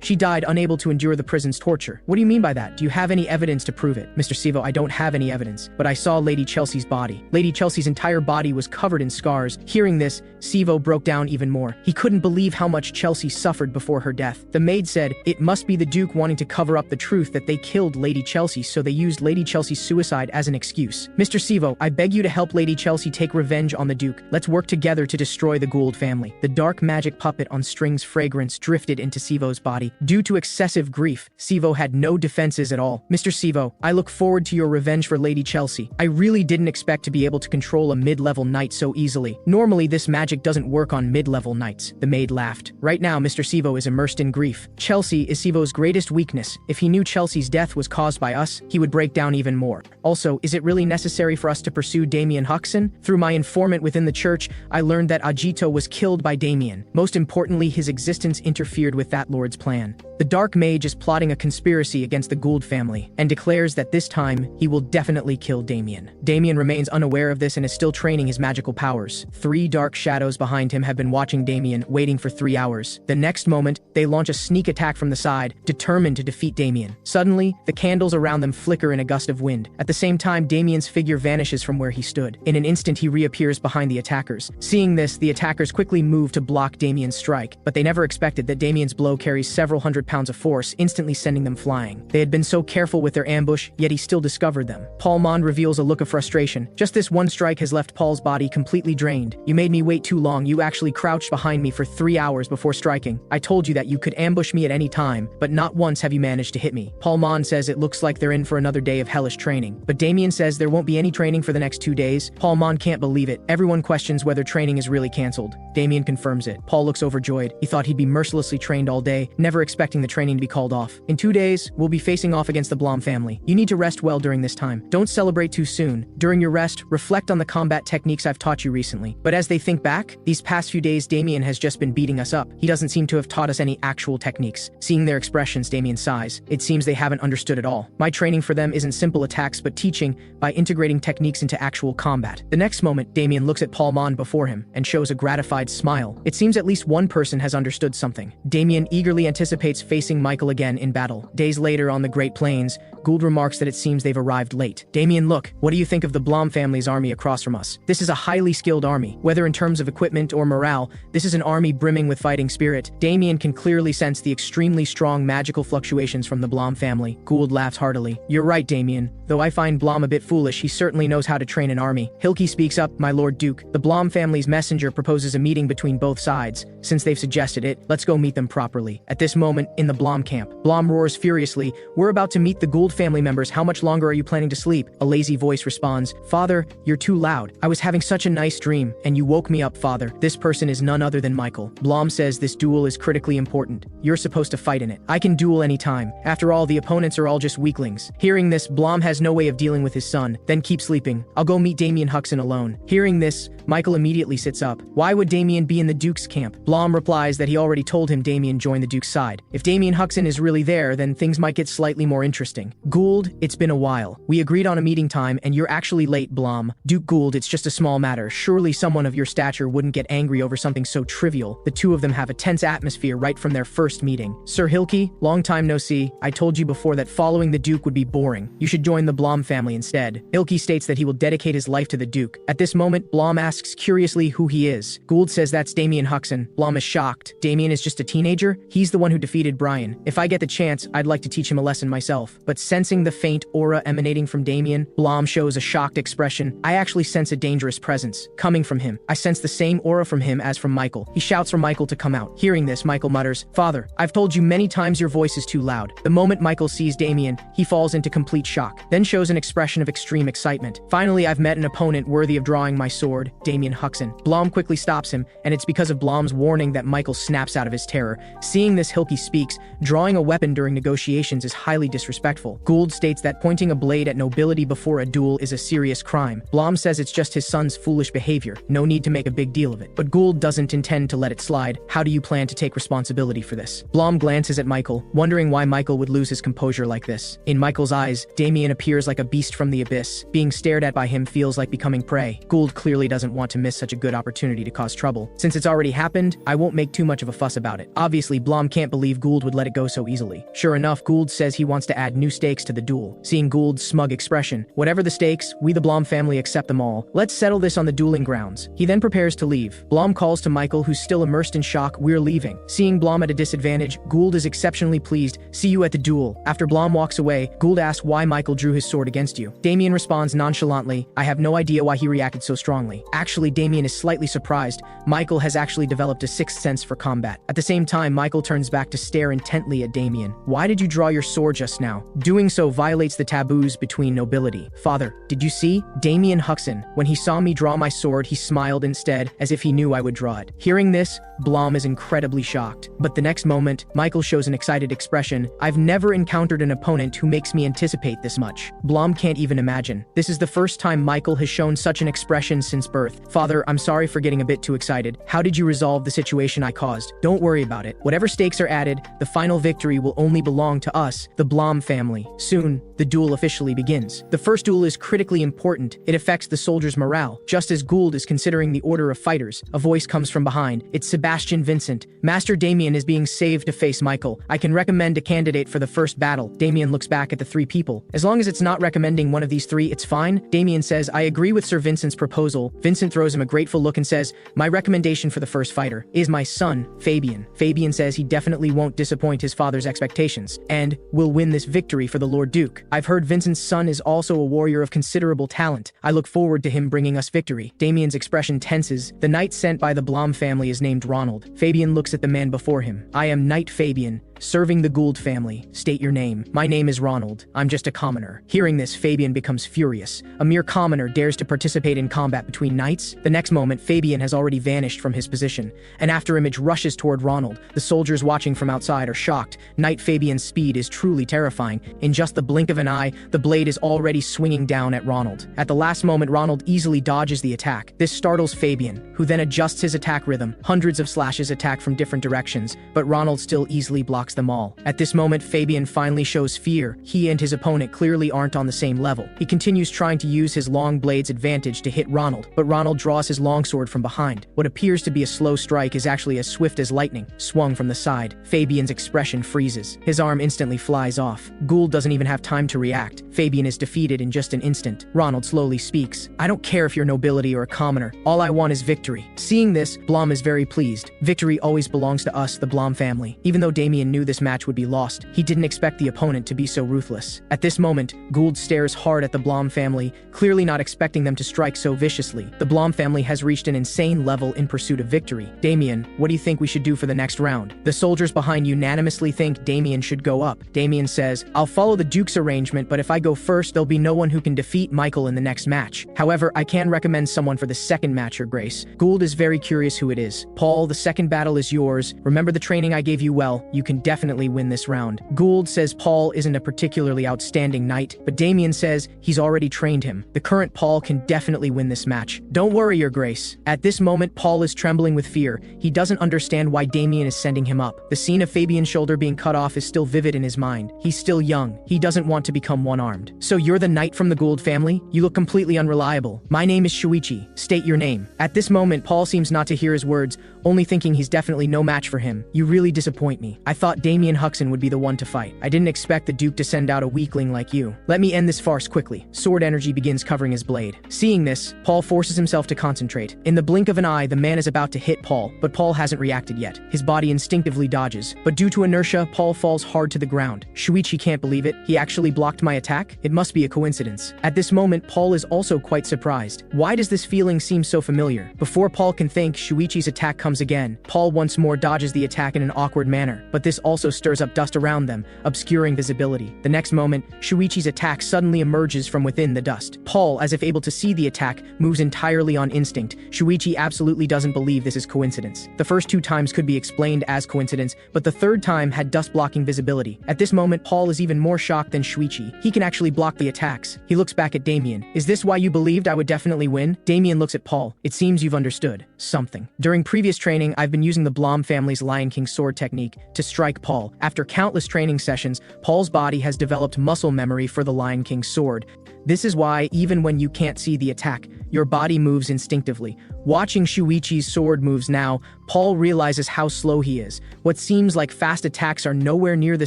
[SPEAKER 1] She died unable to endure the prison's torture. What do you mean by that? Do you have any evidence to prove it? Mr. Sivo, I don't have any evidence, but I saw Lady Chelsea's body. Lady Chelsea's entire body was covered in scars. Hearing this, Sivo broke down even more. He couldn't believe how much Chelsea suffered before her death. The maid said, it must be the Duke wanting to cover up the truth that they killed Lady Chelsea, so they used Lady Chelsea's suicide as an excuse. Mr. Sivo, I beg you to help Lady Chelsea take revenge on the Duke. Let's work together to destroy the Gould family. The dark magic puppet on strings fragrance drifted into Sivo's body. Due to excessive grief, Sivo had no defenses at all. Mr. Sivo, I look forward to your revenge for Lady Chelsea. I really didn't expect to be able to control a mid-level knight so easily. Normally, this magic doesn't work on mid-level knights. The maid laughed. Right now, Mr. Sivo is immersed in grief. Chelsea is Sivo's greatest weakness. If he knew Chelsea's death was caused by us, he would break down even more. Also, is it really necessary for us to pursue Damian Huxon? Through my informant within the church, I learned that Agito was killed by Damian. Most importantly, his existence interfered with that lord's plan. The Dark Mage is plotting a conspiracy against the Gould family and declares that this time he will definitely kill Damian. Damian remains unaware of this and is still training his magical powers. 3 dark shadows behind him have been watching Damian, waiting for 3 hours. The next moment, they launch a sneak attack from the side, determined to defeat Damian. Suddenly, the candles around them flicker in a gust of wind. At the same time, Damian's figure vanishes from where he stood. In an instant, he reappears behind the attackers. Seeing this, the attackers quickly move to block Damian's strike, but they never expected that Damian's blow carries several hundred pounds of force, instantly sending them flying. They had been so careful with their ambush, yet he still discovered them. Paul Mond reveals a look of frustration. Just this one strike has left Paul's body completely drained. You made me wait too long. You actually crouched behind me for 3 hours before striking. I told you that you could ambush me at any time, but not once have you managed to hit me. Paul Mond says it looks like they're in for another day of hellish training, but Damian says there won't be any training for the next 2 days. Paul Mond can't believe it. Everyone questions whether training is really cancelled. Damian confirms it. Paul looks overjoyed. He thought he'd be mercilessly trained all day, never expecting asking the training to be called off. In 2 days, we'll be facing off against the Blum family. You need to rest well during this time. Don't celebrate too soon. During your rest, reflect on the combat techniques I've taught you recently. But as they think back, these past few days Damian has just been beating us up. He doesn't seem to have taught us any actual techniques. Seeing their expressions, Damian sighs. It seems they haven't understood at all. My training for them isn't simple attacks but teaching by integrating techniques into actual combat. The next moment, Damian looks at Palmon before him and shows a gratified smile. It seems at least one person has understood something. Damian eagerly anticipates facing Michael again in battle. Days later on the Great Plains, Gould remarks that it seems they've arrived late. Damian, look, what do you think of the Blum family's army across from us? This is a highly skilled army. Whether in terms of equipment or morale, this is an army brimming with fighting spirit. Damian can clearly sense the extremely strong magical fluctuations from the Blum family. Gould laughs heartily. You're right, Damian. Though I find Blum a bit foolish, he certainly knows how to train an army. Hilke speaks up, my Lord Duke. The Blum family's messenger proposes a meeting between both sides. Since they've suggested it, let's go meet them properly. At this moment, in the Blum camp, Blum roars furiously, we're about to meet the Gould family members. How much longer are you planning to sleep? A lazy voice responds, Father, you're too loud. I was having such a nice dream, and you woke me up, Father. This person is none other than Michael. Blum says this duel is critically important. You're supposed to fight in it. I can duel anytime. After all, the opponents are all just weaklings. Hearing this, Blum has no way of dealing with his son. Then keep sleeping. I'll go meet Damian Huxon alone. Hearing this, Michael immediately sits up. Why would Damian be in the Duke's camp? Blum replies that he already told him Damian joined the Duke's side. If Damian Huxon is really there, then things might get slightly more interesting. Gould, it's been a while. We agreed on a meeting time, and you're actually late, Blum. Duke Gould, it's just a small matter. Surely someone of your stature wouldn't get angry over something so trivial. The two of them have a tense atmosphere right from their first meeting. Sir Hilke, long time no see. I told you before that following the Duke would be boring. You should join the Blum family instead. Hilke states that he will dedicate his life to the Duke. At this moment, Blum asks curiously who he is. Gould says that's Damian Huxon. Blum is shocked. Damian is just a teenager? He's the one who defeated Brian. If I get the chance, I'd like to teach him a lesson myself. But sensing the faint aura emanating from Damian, Blum shows a shocked expression. I actually sense a dangerous presence coming from him. I sense the same aura from him as from Michael. He shouts for Michael to come out. Hearing this, Michael mutters, Father, I've told you many times your voice is too loud. The moment Michael sees Damian, he falls into complete shock, then shows an expression of extreme excitement. Finally, I've met an opponent worthy of drawing my sword, Damian Huxon. Blum quickly stops him, and it's because of Blum's warning that Michael snaps out of his terror. Seeing this, Hilke speaks, drawing a weapon during negotiations is highly disrespectful. Gould states that pointing a blade at nobility before a duel is a serious crime. Blum says it's just his son's foolish behavior. No need to make a big deal of it. But Gould doesn't intend to let it slide. How do you plan to take responsibility for this? Blum glances at Michael, wondering why Michael would lose his composure like this. In Michael's eyes, Damian appears like a beast from the abyss. Being stared at by him feels like becoming prey. Gould clearly doesn't want to miss such a good opportunity to cause trouble. Since it's already happened, I won't make too much of a fuss about it. Obviously, Blum can't believe Gould would let it go so easily. Sure enough, Gould says he wants to add new stakes to the duel. Seeing Gould's smug expression, whatever the stakes, we the Blum family accept them all. Let's settle this on the dueling grounds. He then prepares to leave. Blum calls to Michael, who's still immersed in shock, we're leaving. Seeing Blum at a disadvantage, Gould is exceptionally pleased. See you at the duel. After Blum walks away, Gould asks why Michael drew his sword against you. Damian responds nonchalantly, I have no idea why he reacted so strongly. Actually, Damian is slightly surprised. Michael has actually developed a sixth sense for combat. At the same time, Michael turns back to stare intently at Damian. Why did you draw your sword just now? Doing so violates the taboos between nobility. Father, did you see? Damian Huxon, when he saw me draw my sword, he smiled instead, as if he knew I would draw it. Hearing this, Blum is incredibly shocked. But the next moment, Michael shows an excited expression. I've never encountered an opponent who makes me anticipate this much. Blum can't even imagine. This is the first time Michael has shown such an expression since birth. Father, I'm sorry for getting a bit too excited. How did you resolve the situation I caused? Don't worry about it. Whatever stakes are added, the final victory will only belong to us, the Blum family. Soon, the duel officially begins. The first duel is critically important. It affects the soldiers' morale. Just as Gould is considering the order of fighters, a voice comes from behind. It's Sebastian Vincent. Master Damian is being saved to face Michael. I can recommend a candidate for the first battle. Damian looks back at the three people. As long as it's not recommending one of these three, it's fine. Damian says, I agree with Sir Vincent's proposal. Vincent throws him a grateful look and says, my recommendation for the first fighter is my son, Fabian. Fabian says he definitely won't disappoint his father's expectations and will win this victory for the Lord Duke. I've heard Vincent's son is also a warrior of considerable talent. I look forward to him bringing us victory. Damian's expression tenses. The knight sent by the Blum family is named Ronald. Fabian looks at the man before him. I am Knight Fabian, Serving the Gould family. State your name. My name is Ronald. I'm just a commoner. Hearing this, Fabian becomes furious. A mere commoner dares to participate in combat between knights? The next moment, Fabian has already vanished from his position. An afterimage rushes toward Ronald. The soldiers watching from outside are shocked. Knight Fabian's speed is truly terrifying. In just the blink of an eye, the blade is already swinging down at Ronald. At the last moment, Ronald easily dodges the attack. This startles Fabian, who then adjusts his attack rhythm. Hundreds of slashes attack from different directions, but Ronald still easily blocks them all. At this moment, Fabian finally shows fear. He and his opponent clearly aren't on the same level. He continues trying to use his long blade's advantage to hit Ronald, but Ronald draws his longsword from behind. What appears to be a slow strike is actually as swift as lightning, swung from the side. Fabian's expression freezes. His arm instantly flies off. Gould doesn't even have time to react. Fabian is defeated in just an instant. Ronald slowly speaks. I don't care if you're nobility or a commoner. All I want is victory. Seeing this, Blum is very pleased. Victory always belongs to us, the Blum family. Even though Damian knew this match would be lost, he didn't expect the opponent to be so ruthless. At this moment, Gould stares hard at the Blum family, clearly not expecting them to strike so viciously. The Blum family has reached an insane level in pursuit of victory. Damian, what do you think we should do for the next round? The soldiers behind unanimously think Damian should go up. Damian says, I'll follow the Duke's arrangement, but if I go first, there'll be no one who can defeat Michael in the next match. However, I can recommend someone for the second match, Your Grace. Gould is very curious who it is. Paul, the second battle is yours. Remember the training I gave you well. You can definitely win this round. Gould says Paul isn't a particularly outstanding knight, but Damian says he's already trained him. The current Paul can definitely win this match. Don't worry, Your Grace. At this moment, Paul is trembling with fear. He doesn't understand why Damian is sending him up. The scene of Fabian's shoulder being cut off is still vivid in his mind. He's still young. He doesn't want to become one-armed. So you're the knight from the Gould family? You look completely unreliable. My name is Shuichi. State your name. At this moment, Paul seems not to hear his words, only thinking he's definitely no match for him. You really disappoint me. I thought Damian Huxon would be the one to fight. I didn't expect the Duke to send out a weakling like you. Let me end this farce quickly. Sword energy begins covering his blade. Seeing this, Paul forces himself to concentrate. In the blink of an eye, the man is about to hit Paul, but Paul hasn't reacted yet. His body instinctively dodges, but due to inertia, Paul falls hard to the ground. Shuichi can't believe it. He actually blocked my attack? It must be a coincidence. At this moment, Paul is also quite surprised. Why does this feeling seem so familiar? Before Paul can think, Shuichi's attack comes again. Paul once more dodges the attack in an awkward manner, but this also stirs up dust around them, obscuring visibility. The next moment, Shuichi's attack suddenly emerges from within the dust. Paul, as if able to see the attack, moves entirely on instinct. Shuichi absolutely doesn't believe this is coincidence. The first two times could be explained as coincidence, but the third time had dust-blocking visibility. At this moment, Paul is even more shocked than Shuichi. He can actually block the attacks. He looks back at Damian. Is this why you believed I would definitely win? Damian looks at Paul. It seems you've understood something. During previous training, I've been using the Blum family's Lion King sword technique to strike Paul. After countless training sessions, Paul's body has developed muscle memory for the Lion King sword. This is why, even when you can't see the attack, your body moves instinctively. Watching Shuichi's sword moves now, Paul realizes how slow he is. What seems like fast attacks are nowhere near the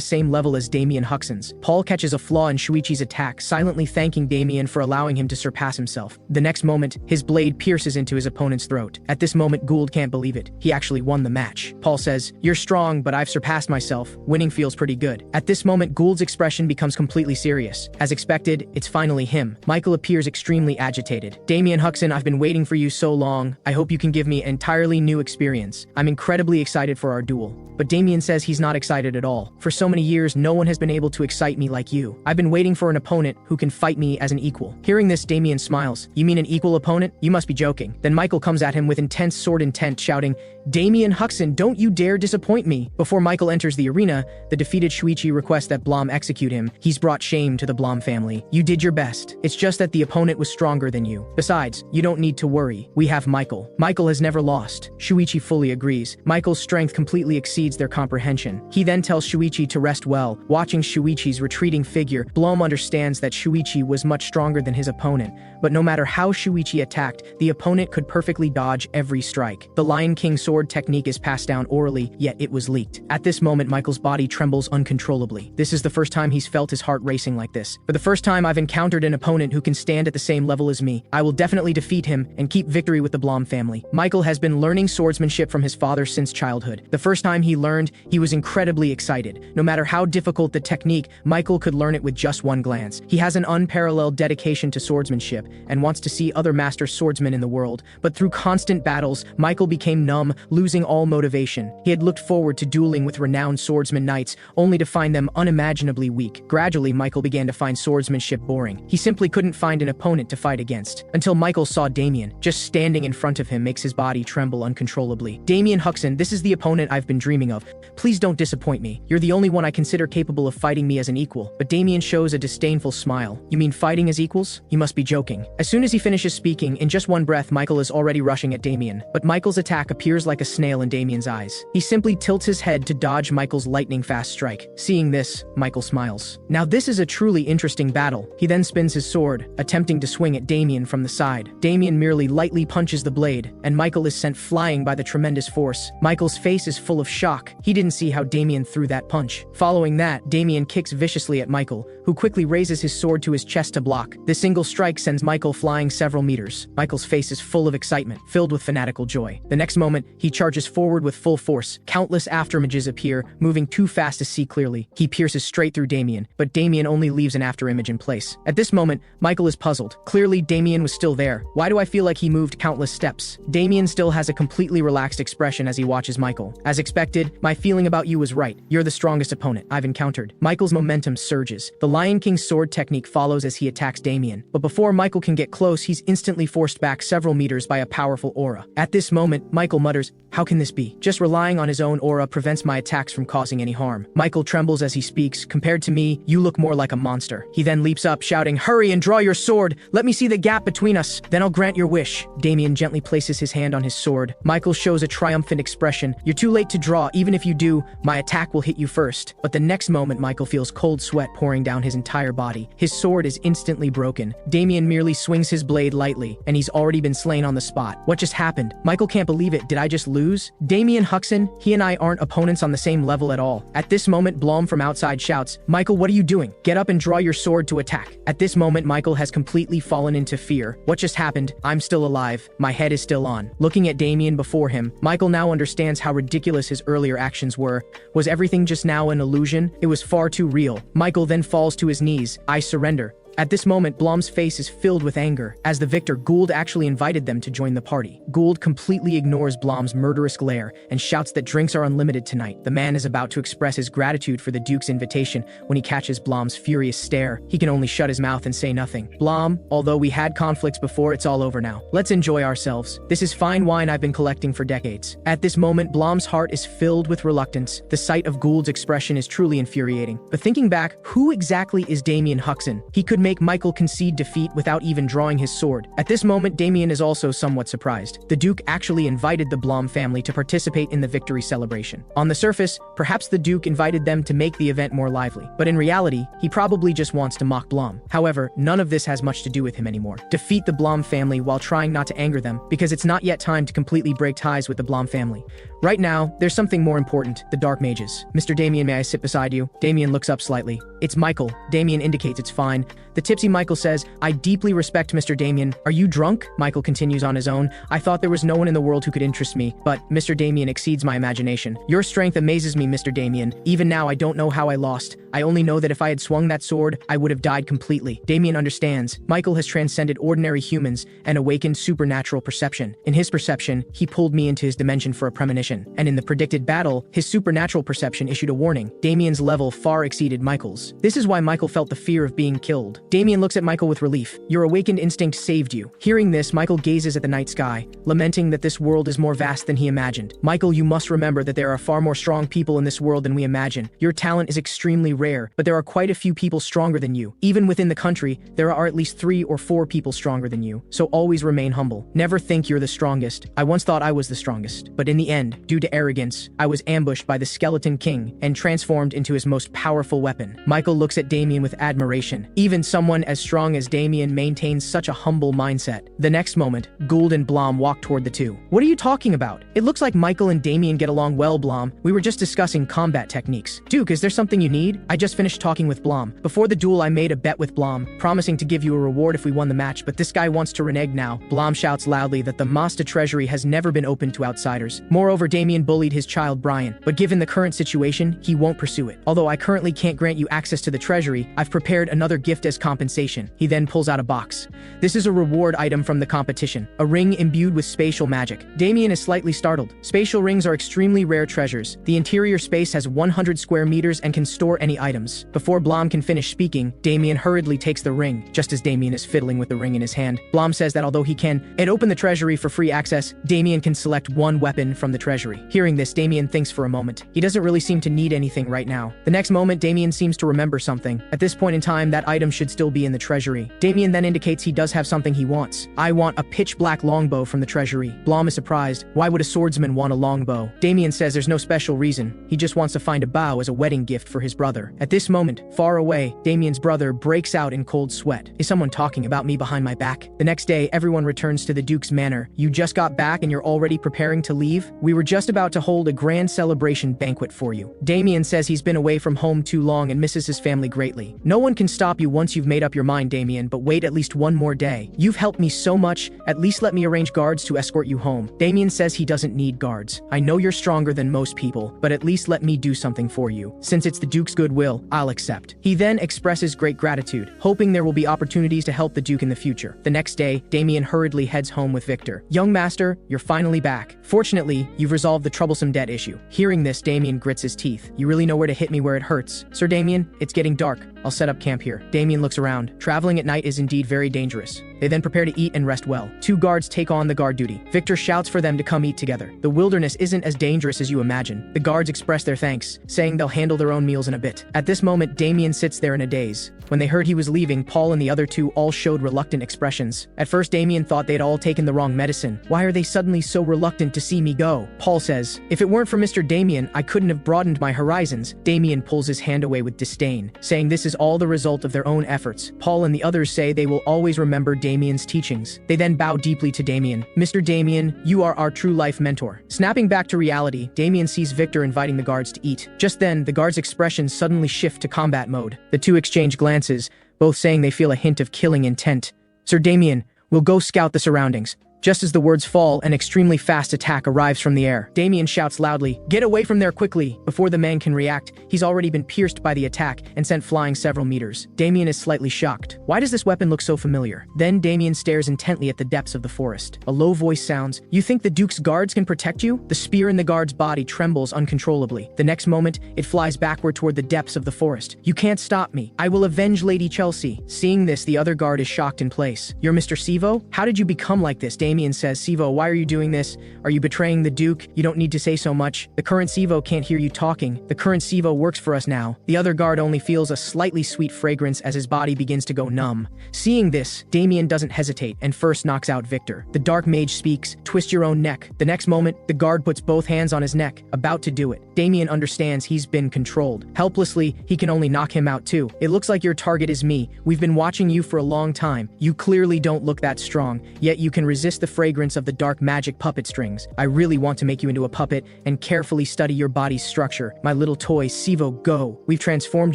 [SPEAKER 1] same level as Damian Huxon's. Paul catches a flaw in Shuichi's attack, silently thanking Damian for allowing him to surpass himself. The next moment, his blade pierces into his opponent's throat. At this moment, Gould can't believe it. He actually won the match. Paul says, "You're strong, but I've surpassed myself. Winning feels pretty good." At this moment, Gould's expression becomes completely serious. As expected, it's finally him. Michael appears extremely agitated. Damian Huxon, I've been waiting for you so long. I hope you can give me an entirely new experience. I'm incredibly excited for our duel. But Damian says he's not excited at all. For so many years, no one has been able to excite me like you. I've been waiting for an opponent who can fight me as an equal. Hearing this, Damian smiles. You mean an equal opponent? You must be joking. Then Michael comes at him with intense sword intent, shouting, Damian Huxon, don't you dare disappoint me. Before Michael enters the arena, the defeated Shuichi requests that Blum execute him. He's brought shame to the Blum family. You did your best. It's just that the opponent was stronger than you. Besides, you don't need to worry. We have Michael. Michael has never lost. Shuichi fully agrees. Michael's strength completely exceeds their comprehension. He then tells Shuichi to rest well. Watching Shuichi's retreating figure, Blum understands that Shuichi was much stronger than his opponent. But no matter how Shuichi attacked, the opponent could perfectly dodge every strike. The Lion King sword technique is passed down orally, yet it was leaked. At this moment, Michael's body trembles uncontrollably. This is the first time he's felt his heart racing like this. For the first time, I've encountered an opponent who can stand at the same level as me. I will definitely defeat him and keep victory with the Blum family. Michael has been learning swordsmanship swordsmanship from his father since childhood. The first time he learned, he was incredibly excited. No matter how difficult the technique, Michael could learn it with just one glance. He has an unparalleled dedication to swordsmanship and wants to see other master swordsmen in the world. But through constant battles, Michael became numb, losing all motivation. He had looked forward to dueling with renowned swordsman knights, only to find them unimaginably weak. Gradually, Michael began to find swordsmanship boring. He simply couldn't find an opponent to fight against. Until Michael saw Damian. Just standing in front of him makes his body tremble uncontrollably. Damian Huxon, this is the opponent I've been dreaming of. Please don't disappoint me. You're the only one I consider capable of fighting me as an equal. But Damian shows a disdainful smile. You mean fighting as equals? You must be joking. As soon as he finishes speaking, in just one breath, Michael is already rushing at Damian. But Michael's attack appears like a snail in Damian's eyes. He simply tilts his head to dodge Michael's lightning-fast strike. Seeing this, Michael smiles. Now this is a truly interesting battle. He then spins his sword, attempting to swing at Damian from the side. Damian merely lightly punches the blade, and Michael is sent flying by the tremendous force. Michael's face is full of shock. He didn't see how Damian threw that punch. Following that, Damian kicks viciously at Michael, who quickly raises his sword to his chest to block. This single strike sends Michael flying several meters. Michael's face is full of excitement, filled with fanatical joy. The next moment, he charges forward with full force. Countless afterimages appear, moving too fast to see clearly. He pierces straight through Damian, but Damian only leaves an afterimage in place. At this moment, Michael is puzzled. Clearly, Damian was still there. Why do I feel like he moved countless steps? Damian still has a completely relaxed expression as he watches Michael. As expected, my feeling about you was right. You're the strongest opponent I've encountered. Michael's momentum surges. The Lion King's sword technique follows as he attacks Damian. But before Michael can get close, he's instantly forced back several meters by a powerful aura. At this moment, Michael mutters, "How can this be? Just relying on his own aura prevents my attacks from causing any harm." Michael trembles as he speaks. "Compared to me, you look more like a monster." He then leaps up, shouting, "Hurry and draw your sword! Let me see the gap between us. Then I'll grant your wish." Damian gently places his hand on his sword. Michael shows a triumphant expression. "You're too late to draw. Even if you do, my attack will hit you first." But the next moment, Michael feels cold sweat pouring down his entire body. His sword is instantly broken. Damian merely swings his blade lightly, and he's already been slain on the spot. What just happened? Michael can't believe it. Did I just lose? Damian Huxon, he and I aren't opponents on the same level at all. At this moment, Blum from outside shouts, "Michael, what are you doing? Get up and draw your sword to attack." At this moment, Michael has completely fallen into fear. What just happened? I'm still alive. My head is still on. Looking at Damian before him, Michael now understands how ridiculous his earlier actions were. Was everything just now an illusion? It was far too real. Michael then falls to his knees. "I surrender." At this moment, Blum's face is filled with anger. As the victor, Gould actually invited them to join the party. Gould completely ignores Blum's murderous glare and shouts that drinks are unlimited tonight. The man is about to express his gratitude for the Duke's invitation when he catches Blum's furious stare. He can only shut his mouth and say nothing. "Blum, although we had conflicts before, it's all over now. Let's enjoy ourselves. This is fine wine I've been collecting for decades." At this moment, Blum's heart is filled with reluctance. The sight of Gould's expression is truly infuriating. But thinking back, who exactly is Damian Huxon? He could make Michael concede defeat without even drawing his sword. At this moment, Damian is also somewhat surprised. The Duke actually invited the Blum family to participate in the victory celebration. On the surface, perhaps the Duke invited them to make the event more lively. But in reality, he probably just wants to mock Blum. However, none of this has much to do with him anymore. Defeat the Blum family while trying not to anger them, because it's not yet time to completely break ties with the Blum family. Right now, there's something more important, the Dark Mages. "Mr. Damian, may I sit beside you?" Damian looks up slightly. "It's Michael." Damian indicates it's fine. The tipsy Michael says, "I deeply respect Mr. Damian. Are you drunk?" Michael continues on his own. "I thought there was no one in the world who could interest me, but Mr. Damian exceeds my imagination. Your strength amazes me, Mr. Damian. Even now, I don't know how I lost. I only know that if I had swung that sword, I would have died completely." Damian understands. Michael has transcended ordinary humans and awakened supernatural perception. In his perception, he pulled me into his dimension for a premonition. And in the predicted battle, his supernatural perception issued a warning. Damian's level far exceeded Michael's. This is why Michael felt the fear of being killed. Damian looks at Michael with relief. "Your awakened instinct saved you." Hearing this, Michael gazes at the night sky, lamenting that this world is more vast than he imagined. "Michael, you must remember that there are far more strong people in this world than we imagine. Your talent is extremely rare, but there are quite a few people stronger than you. Even within the country, there are at least 3 or 4 people stronger than you. So always remain humble. Never think you're the strongest. I once thought I was the strongest, but in the end, Due to arrogance, I was ambushed by the Skeleton King and transformed into his most powerful weapon. Michael looks at Damian with admiration. Even someone as strong as Damian maintains such a humble mindset. The next moment, Gould and Blum walk toward the two. What are you talking about? It looks like Michael and Damian get along well, Blum. We were just discussing combat techniques. Duke, is there something you need? I just finished talking with Blum. Before the duel, I made a bet with Blum, promising to give you a reward if we won the match, but this guy wants to renege now. Blum shouts loudly that the Masta treasury has never been open to outsiders. Moreover, Damian bullied his child Brian, but given the current situation, he won't pursue it. Although I currently can't grant you access to the treasury, I've prepared another gift as compensation. He then pulls out a box. This is a reward item from the competition, a ring imbued with spatial magic. Damian is slightly startled. Spatial rings are extremely rare treasures. The interior space has 100 square meters and can store any items. Before Blum can finish speaking, Damian hurriedly takes the ring. Just as Damian is fiddling with the ring in his hand, Blum says that although he can open the treasury for free access, Damian can select one weapon from the treasury. Hearing this, Damian thinks for a moment. He doesn't really seem to need anything right now. The next moment, Damian seems to remember something. At this point in time, that item should still be in the treasury. Damian then indicates he does have something he wants. I want a pitch-black longbow from the treasury. Blum is surprised. Why would a swordsman want a longbow? Damian says there's no special reason. He just wants to find a bow as a wedding gift for his brother. At this moment, far away, Damian's brother breaks out in cold sweat. Is someone talking about me behind my back? The next day, everyone returns to the Duke's manor. You just got back and you're already preparing to leave? We were just about to hold a grand celebration banquet for you. Damian says he's been away from home too long and misses his family greatly. No one can stop you once you've made up your mind, Damian, but wait at least one more day. You've helped me so much, at least let me arrange guards to escort you home. Damian says he doesn't need guards. I know you're stronger than most people, but at least let me do something for you. Since it's the Duke's goodwill, I'll accept. He then expresses great gratitude, hoping there will be opportunities to help the Duke in the future. The next day, Damian hurriedly heads home with Victor. Young master, you're finally back. Fortunately, you've resolved the troublesome debt issue. Hearing this, Damian grits his teeth. You really know where to hit me where it hurts. Sir Damian, it's getting dark. I'll set up camp here. Damian looks around. Traveling at night is indeed very dangerous. They then prepare to eat and rest well. Two guards take on the guard duty. Victor shouts for them to come eat together. The wilderness isn't as dangerous as you imagine. The guards express their thanks, saying they'll handle their own meals in a bit. At this moment, Damian sits there in a daze. When they heard he was leaving, Paul and the other two all showed reluctant expressions. At first, Damian thought they'd all taken the wrong medicine. Why are they suddenly so reluctant to see me go? Paul says, if it weren't for Mr. Damian, I couldn't have broadened my horizons. Damian pulls his hand away with disdain, saying this is all the result of their own efforts. Paul and the others say they will always remember Damian's teachings. They then bow deeply to Damian. Mr. Damian, you are our true life mentor. Snapping back to reality, Damian sees Victor inviting the guards to eat. Just then, the guards' expressions suddenly shift to combat mode. The two exchange glances, both saying they feel a hint of killing intent. Sir Damian, we'll go scout the surroundings. Just as the words fall, an extremely fast attack arrives from the air. Damian shouts loudly, get away from there quickly! Before the man can react, he's already been pierced by the attack and sent flying several meters. Damian is slightly shocked. Why does this weapon look so familiar? Then Damian stares intently at the depths of the forest. A low voice sounds, you think the Duke's guards can protect you? The spear in the guard's body trembles uncontrollably. The next moment, it flies backward toward the depths of the forest. You can't stop me. I will avenge Lady Chelsea. Seeing this, the other guard is shocked in place. You're Mr. Sivo? How did you become like this? Damian says, Sivo, why are you doing this? Are you betraying the Duke? You don't need to say so much. The current Sivo can't hear you talking. The current Sivo works for us now. The other guard only feels a slightly sweet fragrance as his body begins to go numb. Seeing this, Damian doesn't hesitate and first knocks out Victor. The dark mage speaks, twist your own neck. The next moment, the guard puts both hands on his neck, about to do it. Damian understands he's been controlled. Helplessly, he can only knock him out too. It looks like your target is me. We've been watching you for a long time. You clearly don't look that strong, yet you can resist the fragrance of the dark magic puppet strings. I really want to make you into a puppet and carefully study your body's structure. My little toy, Sivo, go. We've transformed